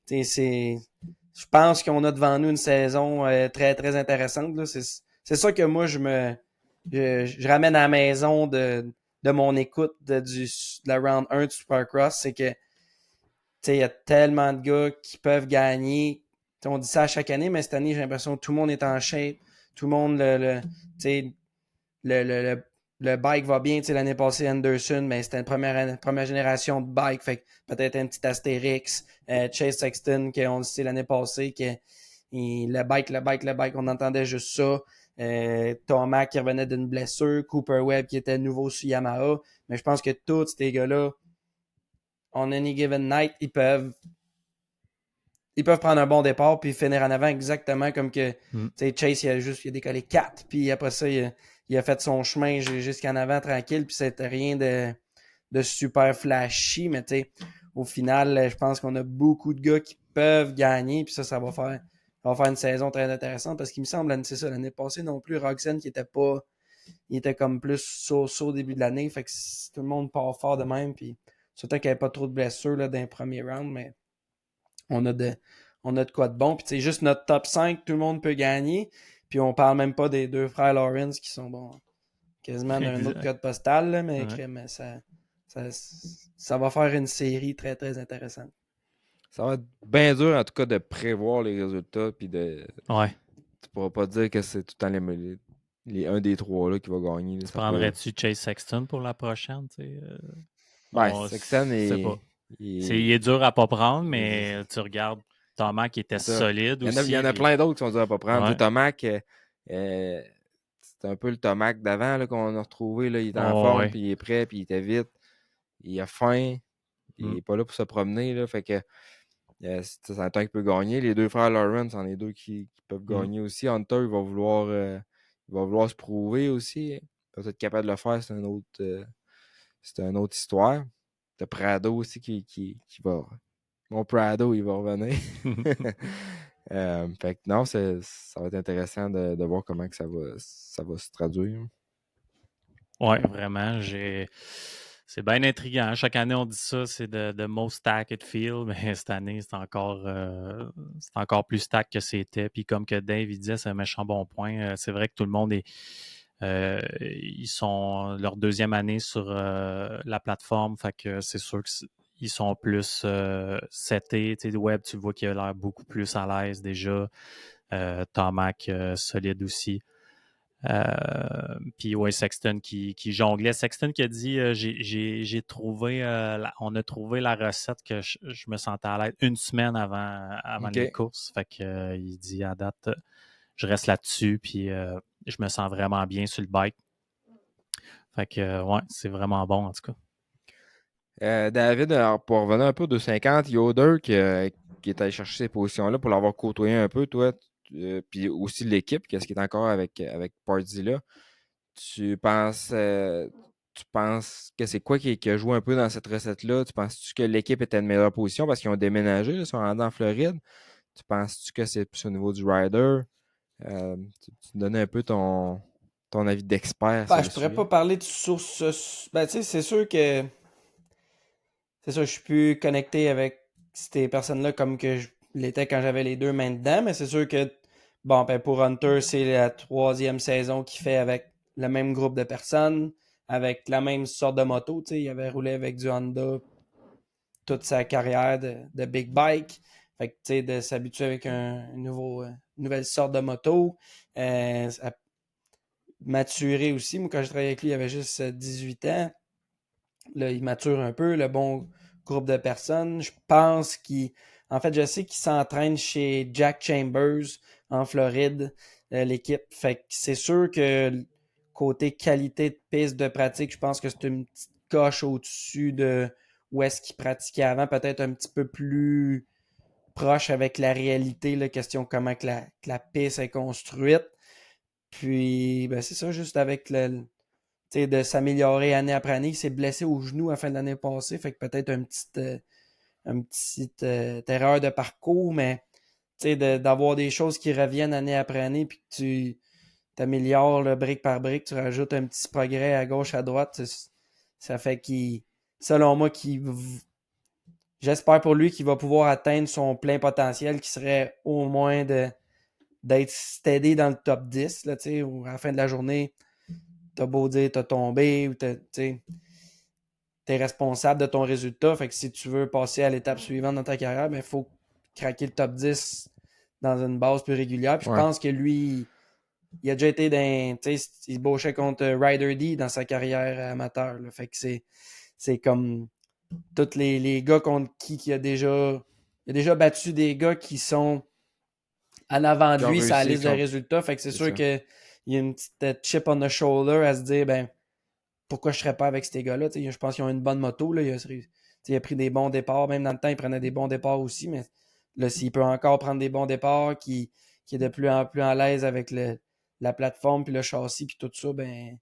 je pense qu'on a devant nous une saison très, très intéressante. Là. C'est ça que moi, je ramène à la maison de mon écoute de la round 1 du Supercross. C'est que il y a tellement de gars qui peuvent gagner. T'sais, on dit ça à chaque année, mais cette année, j'ai l'impression que tout le monde est en shape. Tout le monde, le bike va bien. L'année passée, Anderson, mais c'était une première génération de bike. Fait que peut-être un petit Astérix. Chase Sexton, qu'on le sait l'année passée, que le bike, on entendait juste ça. Thomas qui revenait d'une blessure. Cooper Webb qui était nouveau sur Yamaha. Mais je pense que tous ces gars-là, on any given night, ils peuvent prendre un bon départ puis finir en avant exactement comme que Chase, il a décollé 4 puis après ça, il a fait son chemin jusqu'en avant tranquille puis c'était rien de super flashy, mais au final, je pense qu'on a beaucoup de gars qui peuvent gagner puis ça va faire une saison très intéressante parce qu'il me semble, c'est ça, l'année passée non plus, Roxanne qui était pas, il était comme plus saut au début de l'année, fait que tout le monde part fort de même puis surtout qu'il n'y avait pas trop de blessures là, dans les premiers rounds, mais on a de quoi de bon. Puis juste notre top 5, tout le monde peut gagner. Puis on parle même pas des deux frères Lawrence qui sont quasiment d'un autre code postal, là, mais ça va faire une série très, très intéressante. Ça va être bien dur, en tout cas, de prévoir les résultats. Puis Ouais. Tu pourras pas dire que c'est tout le temps un des trois là, qui va gagner. Tu prendrais-tu Chase Sexton pour la prochaine? Sexton il est dur à pas prendre, mais tu regardes Thomas qui était solide aussi. Il y en a plein d'autres qui sont durs à pas prendre. Ouais. Thomas, c'est un peu le Thomas d'avant là, qu'on a retrouvé. Là, il est en forme, puis il est prêt, puis il était vite. Il a faim. Il n'est pas là pour se promener. Là, fait que c'est un temps qu'il peut gagner. Les deux frères Lawrence, c'en est deux qui peuvent gagner aussi. Hunter, il va vouloir se prouver aussi. Il va être capable de le faire, c'est une autre histoire. T'as Prado aussi qui va. Mon Prado, il va revenir. Fait que non, ça va être intéressant de voir comment que ça va se traduire. Oui, vraiment. C'est bien intriguant. Chaque année, on dit ça, c'est de most stacked field, mais cette année, c'est encore plus stack que c'était. Puis comme que Dave il disait, c'est un méchant bon point. C'est vrai que tout le monde ils sont leur deuxième année sur la plateforme, fait que c'est sûr qu'ils sont plus setés. Tu sais, Webb, tu vois qu'il a l'air beaucoup plus à l'aise déjà. Tomac, solide aussi. Puis ouais, Sexton qui jonglait. Sexton qui a dit j'ai trouvé on a trouvé la recette que je me sentais à l'aise une semaine avant les courses. Fait que il dit à date, je reste là-dessus, puis je me sens vraiment bien sur le bike. Fait que ouais, c'est vraiment bon en tout cas. David, alors, pour revenir un peu de 50, Yoder qui est allé chercher ces positions-là pour l'avoir côtoyé un peu, toi, puis aussi l'équipe, qu'est-ce qui est encore avec Pardy là. Tu penses que c'est quoi qui a joué un peu dans cette recette-là? Tu penses-tu que l'équipe était en meilleure position parce qu'ils ont déménagé, ils sont rendus en Floride? Tu penses-tu que c'est plus au niveau du rider? Tu donnais un peu ton avis d'expert. Je pourrais pas parler de source. Tu sais, c'est sûr que je suis plus connecté avec ces personnes-là comme que je l'étais quand j'avais les deux mains dedans, mais c'est sûr que pour Hunter, c'est la 3e saison qu'il fait avec le même groupe de personnes, avec la même sorte de moto. Il avait roulé avec du Honda toute sa carrière de big bike. Fait que, de s'habituer avec une nouvelle sorte de moto. Maturer aussi. Moi, quand je travaillais avec lui, il avait juste 18 ans. Là, il mature un peu, le bon groupe de personnes. Je pense en fait, je sais qu'il s'entraîne chez Jack Chambers en Floride, l'équipe. Fait que c'est sûr que côté qualité de piste de pratique, je pense que c'est une petite coche au-dessus de où est-ce qu'il pratiquait avant. Peut-être un petit peu plus proche avec la réalité, la question comment que la piste est construite. Puis, ben c'est ça, juste avec tu sais, de s'améliorer année après année. Il s'est blessé au genou à la fin de l'année passée, fait que peut-être une petite erreur de parcours, mais tu sais, d'avoir des choses qui reviennent année après année, puis que tu t'améliores là, brique par brique, tu rajoutes un petit progrès à gauche, à droite, ça fait selon moi, j'espère pour lui qu'il va pouvoir atteindre son plein potentiel, qui serait au moins d'être steady dans le top 10, là, ou à la fin de la journée, t'as beau dire t'as tombé, ou t'es responsable de ton résultat, fait que si tu veux passer à l'étape suivante dans ta carrière, il faut craquer le top 10 dans une base plus régulière. Puis je pense que lui, il a déjà été il se bauchait contre Ryder D dans sa carrière amateur. Là. Fait que c'est comme tous les gars contre qui il a déjà battu des gars qui sont en avant de lui, sa liste de résultats. Fait que c'est sûr qu'il y a une petite chip on the shoulder à se dire, ben, pourquoi je ne serais pas avec ces gars-là? Je pense qu'ils ont une bonne moto. Là. Il a pris des bons départs. Même dans le temps, il prenait des bons départs aussi. Mais là, s'il peut encore prendre des bons départs, qui est de plus en plus à l'aise avec la plateforme, puis le châssis, puis tout ça, ben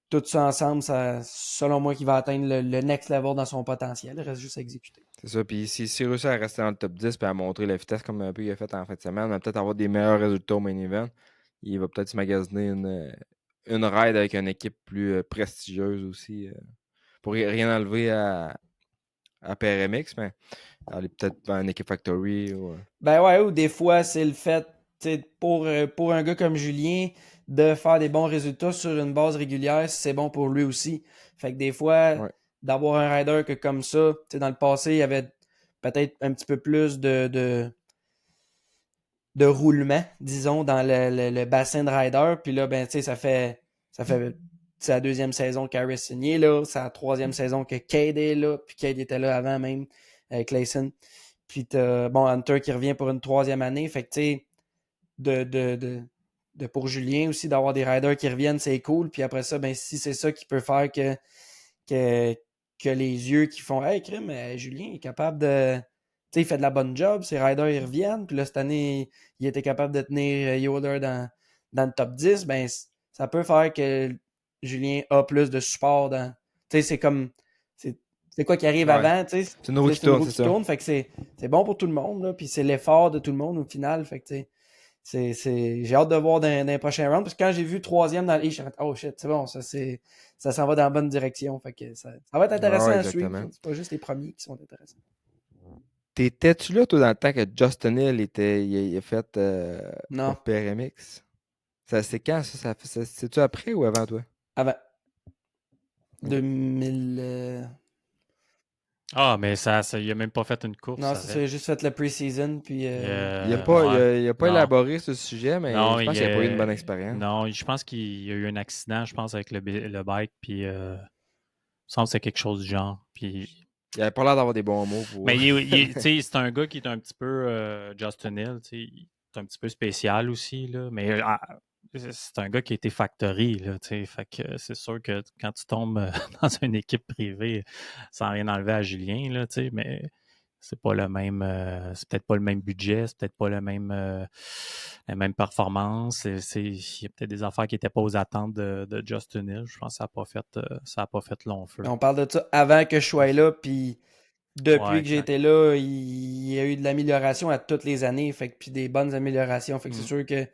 tout ça ensemble, selon moi, qu'il va atteindre le next level dans son potentiel. Il reste juste à exécuter. C'est ça. Puis s'il réussit à rester dans le top 10 et à montrer la vitesse comme un peu il a fait en fin de semaine, on va peut-être avoir des meilleurs résultats au main event. Il va peut-être se magasiner une ride avec une équipe plus prestigieuse aussi. Pour rien enlever à PRMX, mais aller peut-être dans une équipe Factory. Ben ouais, ou des fois, c'est le fait, pour un gars comme Julien, de faire des bons résultats sur une base régulière, c'est bon pour lui aussi. Fait que des fois, d'avoir un rider que comme ça, dans le passé, il y avait peut-être un petit peu plus de roulement, disons, dans le bassin de rider. Puis là, ben, ça fait c'est la deuxième saison qu'Harris signé, là. C'est la troisième saison que Cade est là. Puis Cade était là avant même, avec Clayson. Puis t'as, Hunter qui revient pour une troisième année. Fait que, tu sais, pour Julien aussi, d'avoir des riders qui reviennent, c'est cool. Puis après ça, ben, si c'est ça qui peut faire que les yeux qui font « Hey, crime, Julien est capable de... » Tu sais, il fait de la bonne job, ses riders, ils reviennent. Puis là, cette année, il était capable de tenir Yoder dans le top 10. Ben, ça peut faire que Julien a plus de support dans... Tu sais, c'est comme... C'est quoi qui arrive avant, tu sais? C'est une roue qui tourne, c'est ça. Tourne, fait que c'est bon pour tout le monde, là. Puis c'est l'effort de tout le monde au final. Fait que, tu sais, j'ai hâte de voir dans les prochains rounds. Parce que quand j'ai vu troisième dans le j'ai fait « Oh shit, c'est bon, ça s'en va dans la bonne direction. » Fait que ça va être intéressant à suivre. C'est pas juste les premiers qui sont intéressants. T'étais-tu là, toi, dans le temps que Justin Hill il a fait pour PRMX? C'est quand, ça? C'est-tu après ou avant, toi? Avant. 2000... Ah, mais il a même pas fait une course. Non, c'est ça, il a juste fait le pre-season. Puis, il n'a pas élaboré ce sujet, mais je pense qu'il n'a pas eu une bonne expérience. Non, je pense qu'il y a eu un accident, je pense, avec le bike. Puis, il me semble que c'est quelque chose du genre. Puis, il n'avait pas l'air d'avoir des bons mots. Mais c'est un gars qui est un petit peu Justin Hill. C'est un petit peu spécial aussi. Là, mais c'est un gars qui a été factory. Là, fait que c'est sûr que quand tu tombes dans une équipe privée, sans rien enlever à Julien, là, mais c'est pas le même. C'est peut-être pas le même budget, c'est peut-être pas la même performance. Il y a peut-être des affaires qui n'étaient pas aux attentes de Justin Hill. Je pense que ça n'a pas fait long feu. On parle de ça avant que je sois là, puis depuis que j'étais là, il y a eu de l'amélioration à toutes les années, puis des bonnes améliorations. Fait que c'est sûr que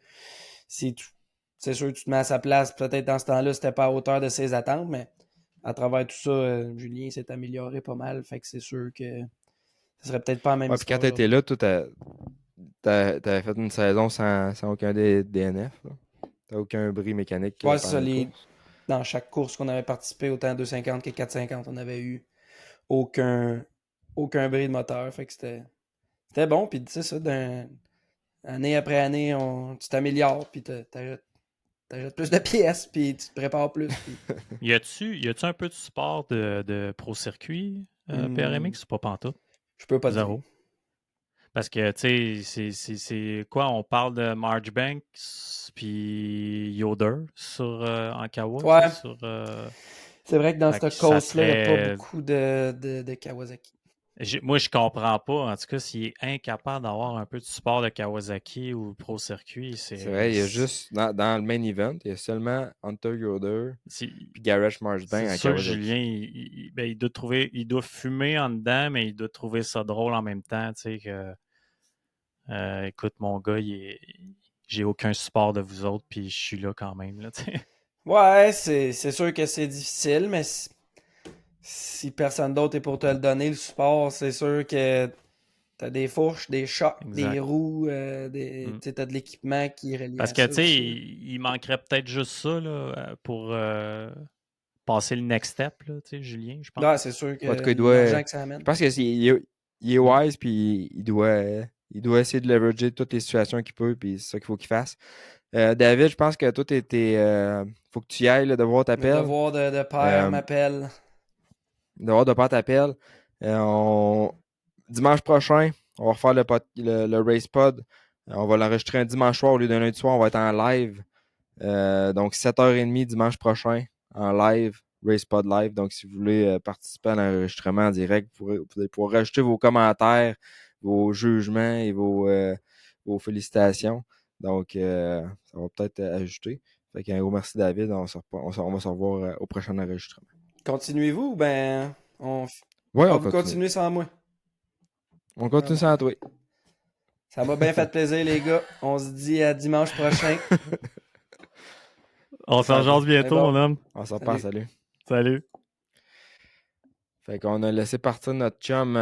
c'est sûr que tu te mets à sa place. Peut-être dans ce temps-là, c'était pas à hauteur de ses attentes, mais à travers tout ça, Julien s'est amélioré pas mal. Fait que c'est sûr que ce serait peut-être pas la même histoire. Puis quand t'étais là, toi, t'avais fait une saison sans aucun DNF. T'as aucun bris mécanique. Ouais, c'est ça. Dans chaque course qu'on avait participé, autant 250 que 450, on avait eu aucun bris de moteur. Fait que c'était bon. Puis tu sais ça, année après année, tu t'améliores, puis t'ajoutes plus de pièces, puis tu te prépares plus. Puis... y a-tu un peu de support de Pro Circuit PRMX ou pas pantoute? Je peux pas Zéro. dire. Parce que, tu sais, c'est quoi? On parle de Marchbanks puis Yoder en Kawa. Ouais. C'est vrai que dans ce course-là, il n'y a pas beaucoup de Kawasaki. Moi, je comprends pas. En tout cas, s'il est incapable d'avoir un peu de support de Kawasaki ou Pro Circuit, C'est vrai, il y a juste dans le main event, il y a seulement Hunter Yoder puis Garage Marchbank c'est à sûr que Kawasaki. Julien, il doit fumer en dedans, mais il doit trouver ça drôle en même temps. Tu sais que, écoute, mon gars, j'ai aucun support de vous autres, puis je suis là quand même. Là, tu sais. Ouais, c'est sûr que c'est difficile, mais si personne d'autre est pour te le donner, le support, c'est sûr que t'as des fourches, des chocs, des Exact. roues, t'as de l'équipement qui est relié Parce à que, ça tu sais, aussi. il manquerait peut-être juste ça là, pour passer le next step, là, tu sais, Julien, je Là, pense. c'est sûr que En tout cas, l'argent que ça je amène. pense qu'il est wise, puis il doit essayer de leverager toutes les situations qu'il peut, puis c'est ça qu'il faut qu'il fasse. David, je pense que toi, faut que tu y ailles, le devoir Le t'appelle. devoir de père m'appelle. Le devoir de père t'appelle. Dimanche prochain, on va refaire le Race Pod. On va l'enregistrer un dimanche soir au lieu d'un lundi soir. On va être en live. Donc, 7h30 dimanche prochain, en live, Race Pod Live. Donc, si vous voulez participer à l'enregistrement en direct, vous allez pouvoir rajouter vos commentaires, vos jugements et vos félicitations. Donc, ça va peut-être ajouter. Fait qu'un gros merci, David. On va se revoir au prochain enregistrement. Continuez-vous ou ben Oui, vous on continue. continuez sans moi? On continue sans toi. Ça m'a bien fait plaisir, les gars. On se dit à dimanche prochain. On s'en jase bientôt, bon. mon homme. On s'en reparle, salut. Salut. Fait qu'on a laissé partir notre chum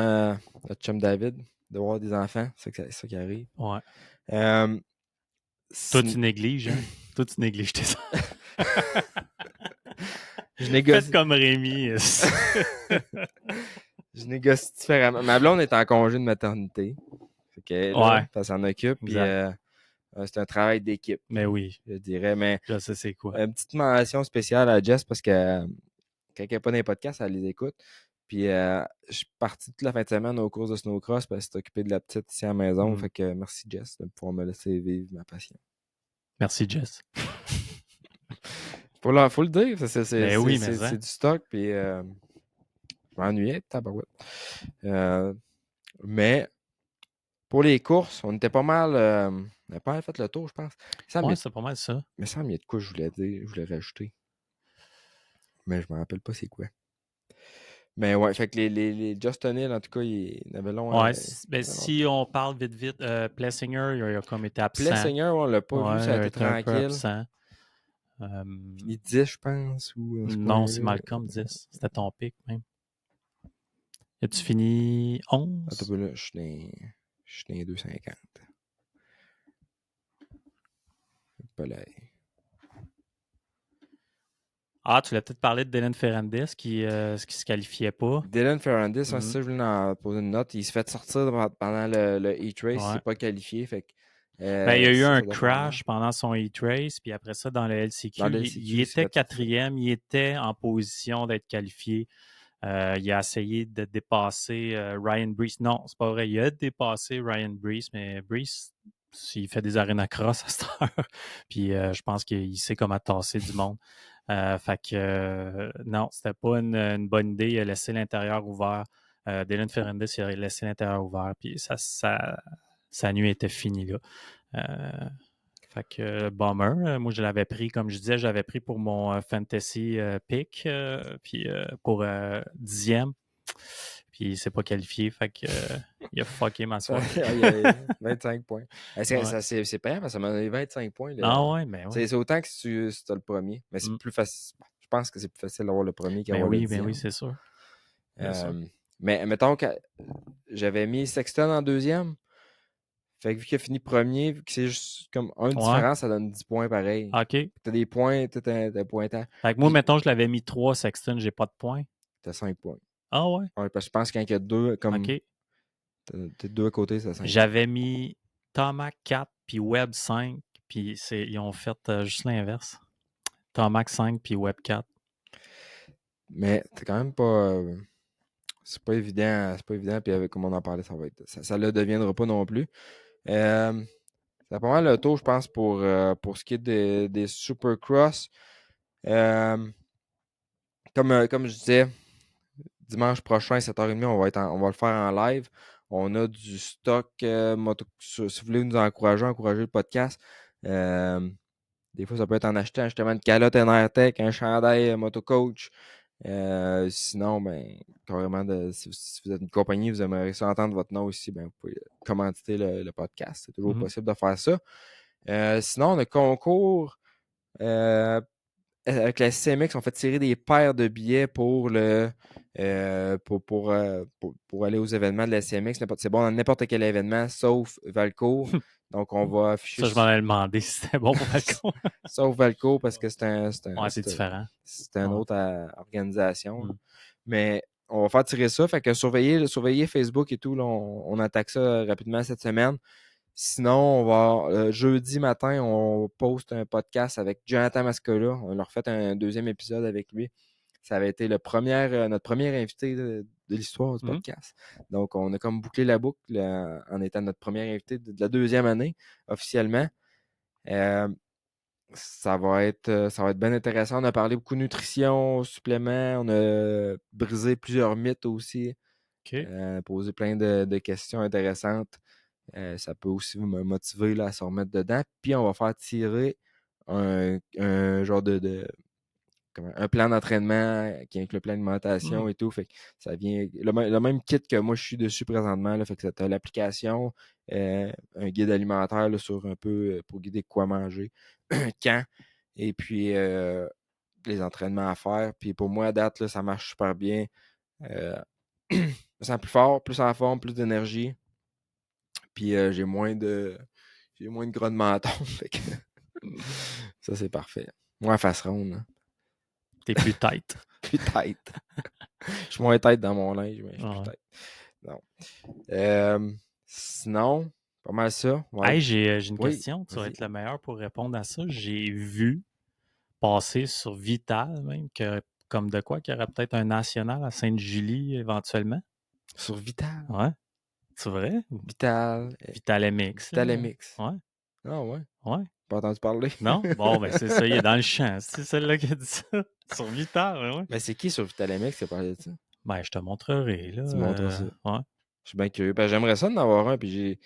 David, de voir des enfants. C'est ça qui arrive. Ouais. C'est- Toi, tu négliges, hein? Toi, tu négliges tes Je négocie. Faites comme Rémi. Je négocie différemment. Ma blonde est en congé de maternité. Fait qu'elle, là, elle s'en occupe. Puis c'est un travail d'équipe. Mais oui, je dirais. Mais je sais c'est quoi. une petite mention spéciale à Jess parce que quand elle n'est pas dans les podcasts, elle les écoute. Puis je suis parti toute la fin de semaine aux courses de snowcross parce que c'est occupé de la petite ici à la maison. Fait que merci Jess de pouvoir me laisser vivre ma passion. Merci Jess. Faut le dire, c'est du stock. Puis je m'ennuyais, tabarouette. Mais pour les courses, on était pas mal. On n'a pas fait le tour, je pense. Ouais, c'est pas mal ça. Mais ça, il y a de quoi je voulais dire, je voulais rajouter. Mais je me rappelle pas c'est quoi. Mais ouais, fait que les Justin Hill, en tout cas, il avait long. Ouais, si on parle vite, Plessinger, il a comme été absent. Plessinger, on l'a pas vu, ça a été tranquille. Un peu absent. Fini 10, je pense. Non, c'est Malcolm 10. C'était ton pic, même. As-tu fini 11? Attends, là, je suis dans 2,50. Pas là. Ah, tu l'as peut-être parlé de Dylan Ferrandis qui se qualifiait pas. Dylan Ferrandis, ça, je voulais en poser une note. Il se fait sortir pendant le Heat Race. Il s'est pas qualifié. Fait que, il y a eu un crash pendant son Heat Race. Puis après ça, dans le LCQ, il était quatrième. Il était en position d'être qualifié. Il a essayé de dépasser Ryan Brees. Non, c'est pas vrai. Il a dépassé Ryan Brees, mais Brees, il fait des arena cross à cette heure. Puis je pense qu'il sait comment tasser du monde. Fait que non, c'était pas une bonne idée. Il a laissé l'intérieur ouvert. Dylan Ferrandis, il a laissé l'intérieur ouvert. Puis sa nuit était finie là. Fait que bummer. Moi, je l'avais pris, comme je disais, j'avais pris pour mon fantasy pick, puis pour 10e. Puis il s'est pas qualifié, fait que il a fucké ma soirée. Il a 25 points. C'est payant parce que ça m'a donné 25 points. Là. Ah ouais, mais ouais. C'est autant que si tu as le premier. Mais c'est plus facile. Je pense que c'est plus facile d'avoir le premier qu'avoir le 10e. Mais oui, c'est sûr. Mais mettons que j'avais mis Sexton en deuxième. Fait que vu qu'il a fini premier, vu que c'est juste comme une différence, ça donne 10 points pareil. OK. T'as des points, t'as un pointage. Fait que moi, mettons, je l'avais mis 3 Sexton, j'ai pas de points. T'as 5 points. Ah ouais? Ouais, parce que je pense qu'il y a deux, comme. OK. T'es deux à côté, ça 5. J'avais mis Tomac 4 puis Webb 5, puis ils ont fait juste l'inverse. Tomac 5 puis Webb 4. Mais c'est quand même pas. C'est pas évident. C'est pas évident. Puis comme on en parlait, ça le deviendra pas non plus. C'est pas mal le tour, je pense, pour ce qui est des Supercross. Comme je disais, dimanche prochain, 7h30, on va le faire en live. On a du stock si vous voulez nous encourager le podcast. Des fois, ça peut être en achetant justement une calotte NRTech, un chandail motocoach. Sinon, ben, carrément, si vous êtes une compagnie, vous aimeriez ça entendre votre nom aussi, ben, vous pouvez commanditer le podcast. C'est toujours possible de faire ça. Sinon, on a concours avec la CMX, on fait tirer des paires de billets pour pour aller aux événements de la CMX. C'est bon dans n'importe quel événement, sauf Valcourt. Donc, on va afficher. Ça, je m'en avais demandé si c'était bon pour Valcourt. Sauf Valcourt, parce que c'est différent. C'est une autre organisation. Mais on va faire tirer ça. Fait que surveillez Facebook et tout. Là, on attaque ça rapidement cette semaine. Sinon, jeudi matin, on poste un podcast avec Jonathan Mascola. On a refait un deuxième épisode avec lui. Ça avait été notre premier invité de l'histoire du podcast. Donc, on a comme bouclé la boucle en étant notre premier invité de la deuxième année, officiellement. Ça va être bien intéressant. On a parlé beaucoup de nutrition, suppléments. On a brisé plusieurs mythes aussi. Posé plein de questions intéressantes. Ça peut aussi me motiver là, à se remettre dedans. Puis on va faire tirer un genre un plan d'entraînement qui inclut plein d'alimentation et tout. Fait que ça vient. Le même kit que moi je suis dessus présentement. Là, fait que tu as l'application, un guide alimentaire là, sur un peu pour guider quoi manger, quand, et puis les entraînements à faire. Puis pour moi, à date, là, ça marche super bien. Je me sens plus fort, plus en forme, plus d'énergie. Puis j'ai moins de gras de menton. Fait que ça, c'est parfait. Moins face ronde. Hein. T'es plus tight. Plus tight. Je suis moins tête dans mon linge, mais je suis plus tête. Non. Sinon, pas mal ça. Ouais. Hey, j'ai une question. Tu vas être le meilleur pour répondre à ça. J'ai vu passer sur Vital, même, comme de quoi, qu'il y aurait peut-être un national à Sainte-Julie éventuellement. Sur Vital? Ouais. C'est vrai? Vital MX. Vital MX. Ouais. Ah ouais? Ouais. Pas entendu parler? Non? Bon, ben c'est ça, il est dans le champ. C'est celle-là qui a dit ça. Sur Vital, oui. Mais c'est qui sur Vital MX qui a parlé de ça? Ben, je te montrerai, là. Tu montres ça. Ouais. Je suis bien curieux. Ben, j'aimerais ça d'en avoir un, puis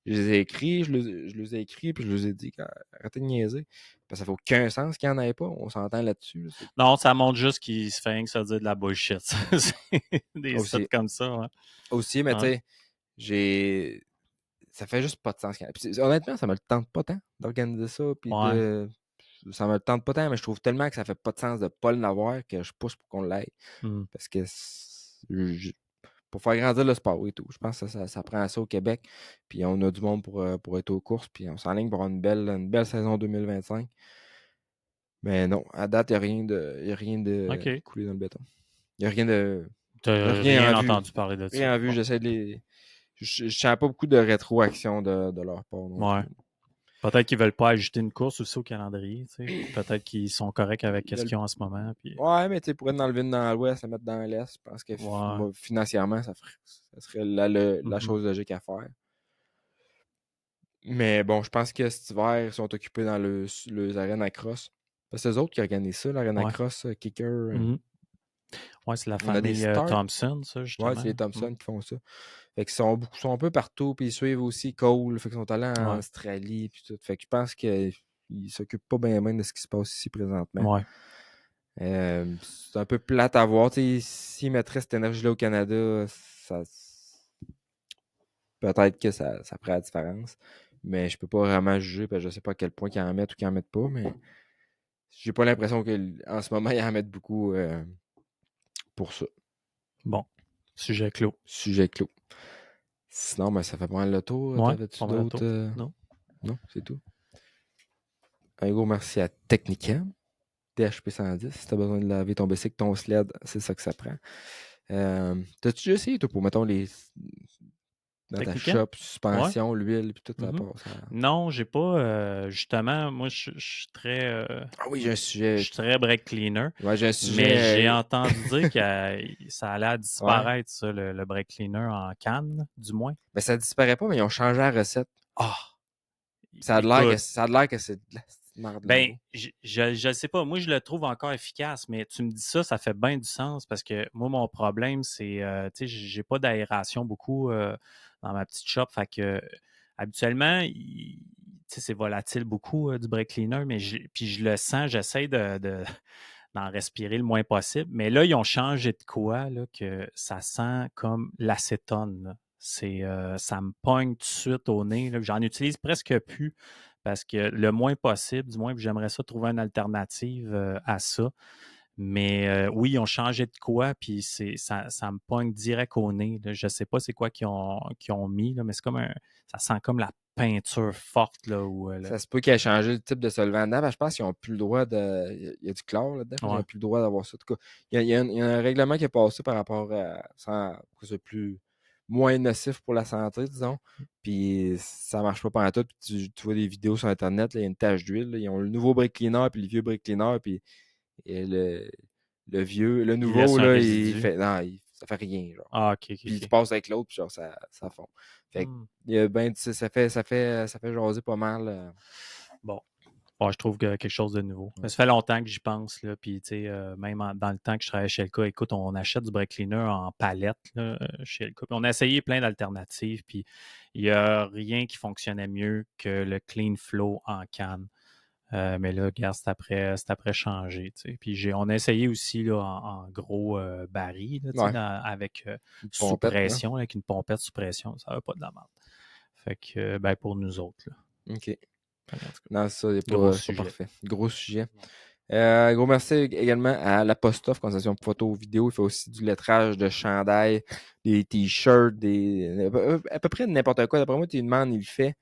je les ai écrits, je les ai écrits, puis je les ai dit, arrêtez de niaiser. Parce que ça fait aucun sens qu'il n'y en ait pas. On s'entend là-dessus. Là. Non, ça montre juste qu'il se fait se dire de la bullshit. C'est des sites comme ça. Ouais. Aussi, mais tu sais, ça fait juste pas de sens. Puis, honnêtement, ça me le tente pas tant d'organiser ça. Puis ça me le tente pas tant, mais je trouve tellement que ça fait pas de sens de pas l'avoir que je pousse pour qu'on l'aille. Parce que pour faire grandir le sport et tout. Je pense que ça prend ça au Québec. Puis on a du monde pour être aux courses. Puis on s'enligne pour avoir une belle saison 2025. Mais non, à date, il n'y a rien de coulé dans le béton. Il n'y a rien de. Tu n'as rien entendu parler de ça. Rien vu. J'essaie de les. Je ne sens pas beaucoup de rétroaction de leur part. Ouais. Peut-être qu'ils ne veulent pas ajouter une course aussi au calendrier. Peut-être qu'ils sont corrects avec ce qu'ils ont en ce moment. Puis... Ouais, mais tu pourrais enlever dans l'ouest, la mettre dans l'est. Je pense que financièrement, ça serait la chose logique à faire. Mais bon, je pense que cet hiver, ils sont occupés dans les arènes à cross. C'est eux autres qui organisent ça, l'arène à cross, Kicker. Oui, c'est la famille Thompson, ça, justement. Oui, c'est les Thompson qui font ça. Fait qu'ils sont un peu partout, puis ils suivent aussi Cole, fait qu'ils sont allés en Australie, puis tout. Fait que je pense qu'ils s'occupent pas bien de ce qui se passe ici présentement. Ouais. C'est un peu plate à voir. S'ils mettraient cette énergie-là au Canada, peut-être que ça ferait la différence. Mais je peux pas vraiment juger, parce que je sais pas à quel point qu'ils en mettent ou qu'ils en mettent pas, mais j'ai pas l'impression qu'en ce moment, ils en mettent beaucoup pour ça. Bon. Sujet clos. Sinon, ben, ça fait pas mal le tour. Ouais, t'avais-tu d'autres? Non, c'est tout. Un gros merci à Technicam, DHP 110. Si t'as besoin de laver ton bicycle, ton sled, c'est ça que ça prend. T'as-tu déjà essayé, toi, pour, mettons, dans ta shop, suspension, l'huile, puis tout ça passe? Non, j'ai pas. Justement, moi, je suis très. Ah oui, j'ai un sujet. Je suis très brake cleaner. Ouais, j'ai un sujet. Mais j'ai entendu dire que ça allait disparaître, ça, le brake cleaner en canne, du moins. Ben, ça disparaît pas, mais ils ont changé la recette. Ça a l'air que c'est de la marde Ben, logo. je sais pas. Moi, je le trouve encore efficace, mais tu me dis ça, ça fait bien du sens parce que moi, mon problème, c'est, tu sais, j'ai pas d'aération beaucoup dans ma petite shop. Fait que, habituellement, tu sais, c'est volatile beaucoup du brake cleaner, mais puis je le sens, j'essaie d'en respirer le moins possible. Mais là, ils ont changé de quoi, là, que ça sent comme l'acétone, là. Ça me pogne tout de suite au nez, là. J'en utilise presque plus parce que le moins possible, du moins, puis j'aimerais ça trouver une alternative à ça. Mais oui, ils ont changé de quoi, puis ça me pogne direct au nez, là. Je ne sais pas c'est quoi qu'ils ont mis, là, mais c'est comme ça sent comme la peinture forte, là. Ça se peut qu'il ait changé le type de solvant dedans. Je pense qu'ils n'ont plus le droit de. Il y a du chlore là-dedans. Ils Ouais. n'ont plus le droit d'avoir ça. En tout cas, il y a un règlement qui est passé par rapport à ça, que c'est plus moins nocif pour la santé, disons. Puis ça marche pas pendant tout. Puis tu vois des vidéos sur Internet, là, il y a une tache d'huile. Là. Ils ont le nouveau brake cleaner puis le vieux brake cleaner. Puis et le vieux, le Il nouveau, laisse un là, résidu. il fait. Non, ça fait rien. Genre. Ah, ok, ok, Puis ok. tu passes avec l'autre, puis genre, ça fond. Fait que, il y a ben, tu sais, ça fait jaser pas mal. Bon. Ouais, je trouve que quelque chose de nouveau. Ça fait longtemps que j'y pense, là, puis tu sais, même dans le temps que je travaillais chez Elka, écoute, on achète du brake cleaner en palette là, chez Elka. Puis on a essayé plein d'alternatives, puis il n'y a rien qui fonctionnait mieux que le Clean Flow en canne. Mais là, regarde, c'est après changé. Tu sais. Puis on a essayé aussi là, en gros baril, là, tu sais, Ouais. avec Une sous pompette, là. pression, avec une pompette sous pression. Ça va pas de la merde. Fait que, ben, pour nous autres. Là. OK. En tout cas, Non, ça, c'est gros pas sujet. parfait. Gros sujet. Gros merci également à l'Apostrophe, concession photo vidéo. Il fait aussi du lettrage de chandail, des t-shirts, à peu près n'importe quoi. D'après moi, tu lui demandes, il le fait.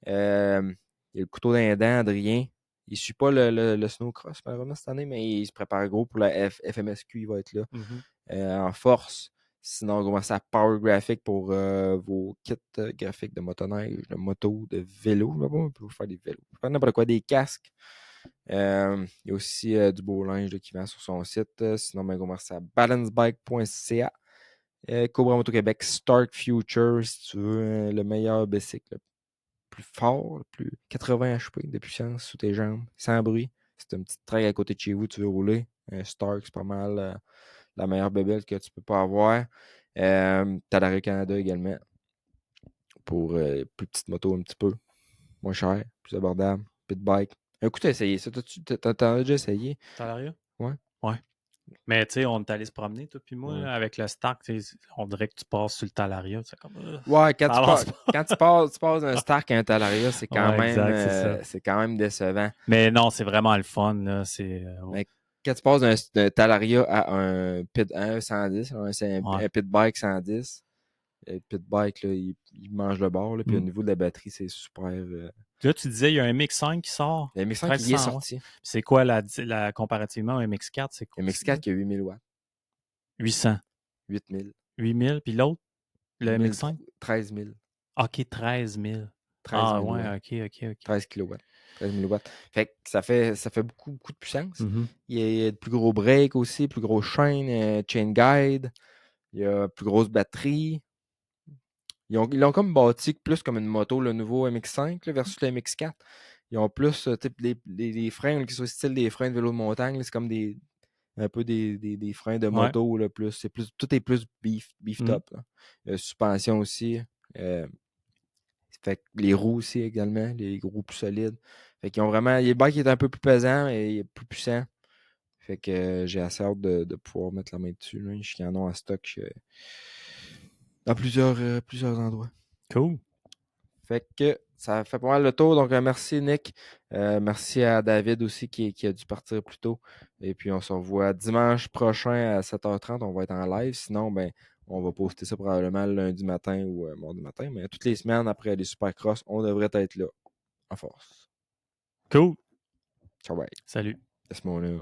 Il y a le couteau d'un dent, Adrien. Il ne suit pas le snowcross, malheureusement, cette année, mais il se prépare gros pour la FMSQ. Il va être là en force. Sinon, gros merci à Power Graphic pour vos kits graphiques de motoneige, de moto, de vélo. Je sais pas, on peut vous faire des vélos. On peut faire n'importe quoi, des casques. Il y a aussi du beau linge là, qui vend sur son site. Sinon, ben, gros merci à balancebike.ca. Cobra Moto Québec, Stark Future, si tu veux le meilleur bicycle, le plus fort, le plus 80 HP de puissance sous tes jambes, sans bruit. C'est une petite trail à côté de chez vous, tu veux rouler. Un Stark, c'est pas mal la meilleure bébelle que tu peux pas avoir. Talario Canada également. Pour plus petite moto un petit peu. Moins cher, plus abordable. Pit bike. Écoute, t'as essayé ça. T'en as déjà essayé? Talaria? Ouais. Ouais. Mais tu sais, on est allé se promener, toi puis moi, Ouais. là, avec le Stark, on dirait que tu passes sur le Talaria. C'est comme. Ouais, quand tu passes d'un pas. Stark à un Talaria, c'est quand Ouais, même exact, c'est quand même décevant. Mais non, c'est vraiment le fun. Là. C'est, Mais quand tu passes d'un Talaria à un pit 110, c'est ouais. un pit bike 110. Le pit bike, là, il mange le bord. Là, puis au niveau de la batterie, c'est super. Là, tu disais, il y a un MX5 qui sort. Le MX5 qui est 1300, sorti. ouais. C'est quoi comparativement au MX4? C'est quoi? Le MX4 qui a 8000 watts. 800. 8000. 8000. Puis l'autre, le MX5? 13 000. OK, 13 000. 13 000 Ah, ouais, watts. OK. 13 kW. 13 000 watts. Fait que ça fait beaucoup de puissance. Mm-hmm. Il y a de plus gros breaks aussi, plus gros chain guide. Il y a plus grosse batterie. Ils l'ont comme bâti plus comme une moto, le nouveau MX5 là, versus le MX4. Ils ont plus type les freins qui sont style des freins de vélo de montagne. C'est comme un peu des freins de moto. Là, plus, tout est plus beef top. Là. Suspension aussi. Fait que les roues aussi également, les roues plus solides. Fait qu'ils ont vraiment. Le bike est un peu plus pesant et plus puissant. Fait que j'ai assez hâte de pouvoir mettre la main dessus. Là. Je en ai en stock dans plusieurs endroits. Cool. Fait que ça fait pas mal le tour. Donc merci Nick. Merci à David aussi qui a dû partir plus tôt. Et puis on se revoit dimanche prochain à 7h30. On va être en live. Sinon, ben, on va poster ça probablement lundi matin ou mardi matin. Mais toutes les semaines après les Supercross, on devrait être là en force. Cool. Ciao, bye. Salut. À ce moment-là.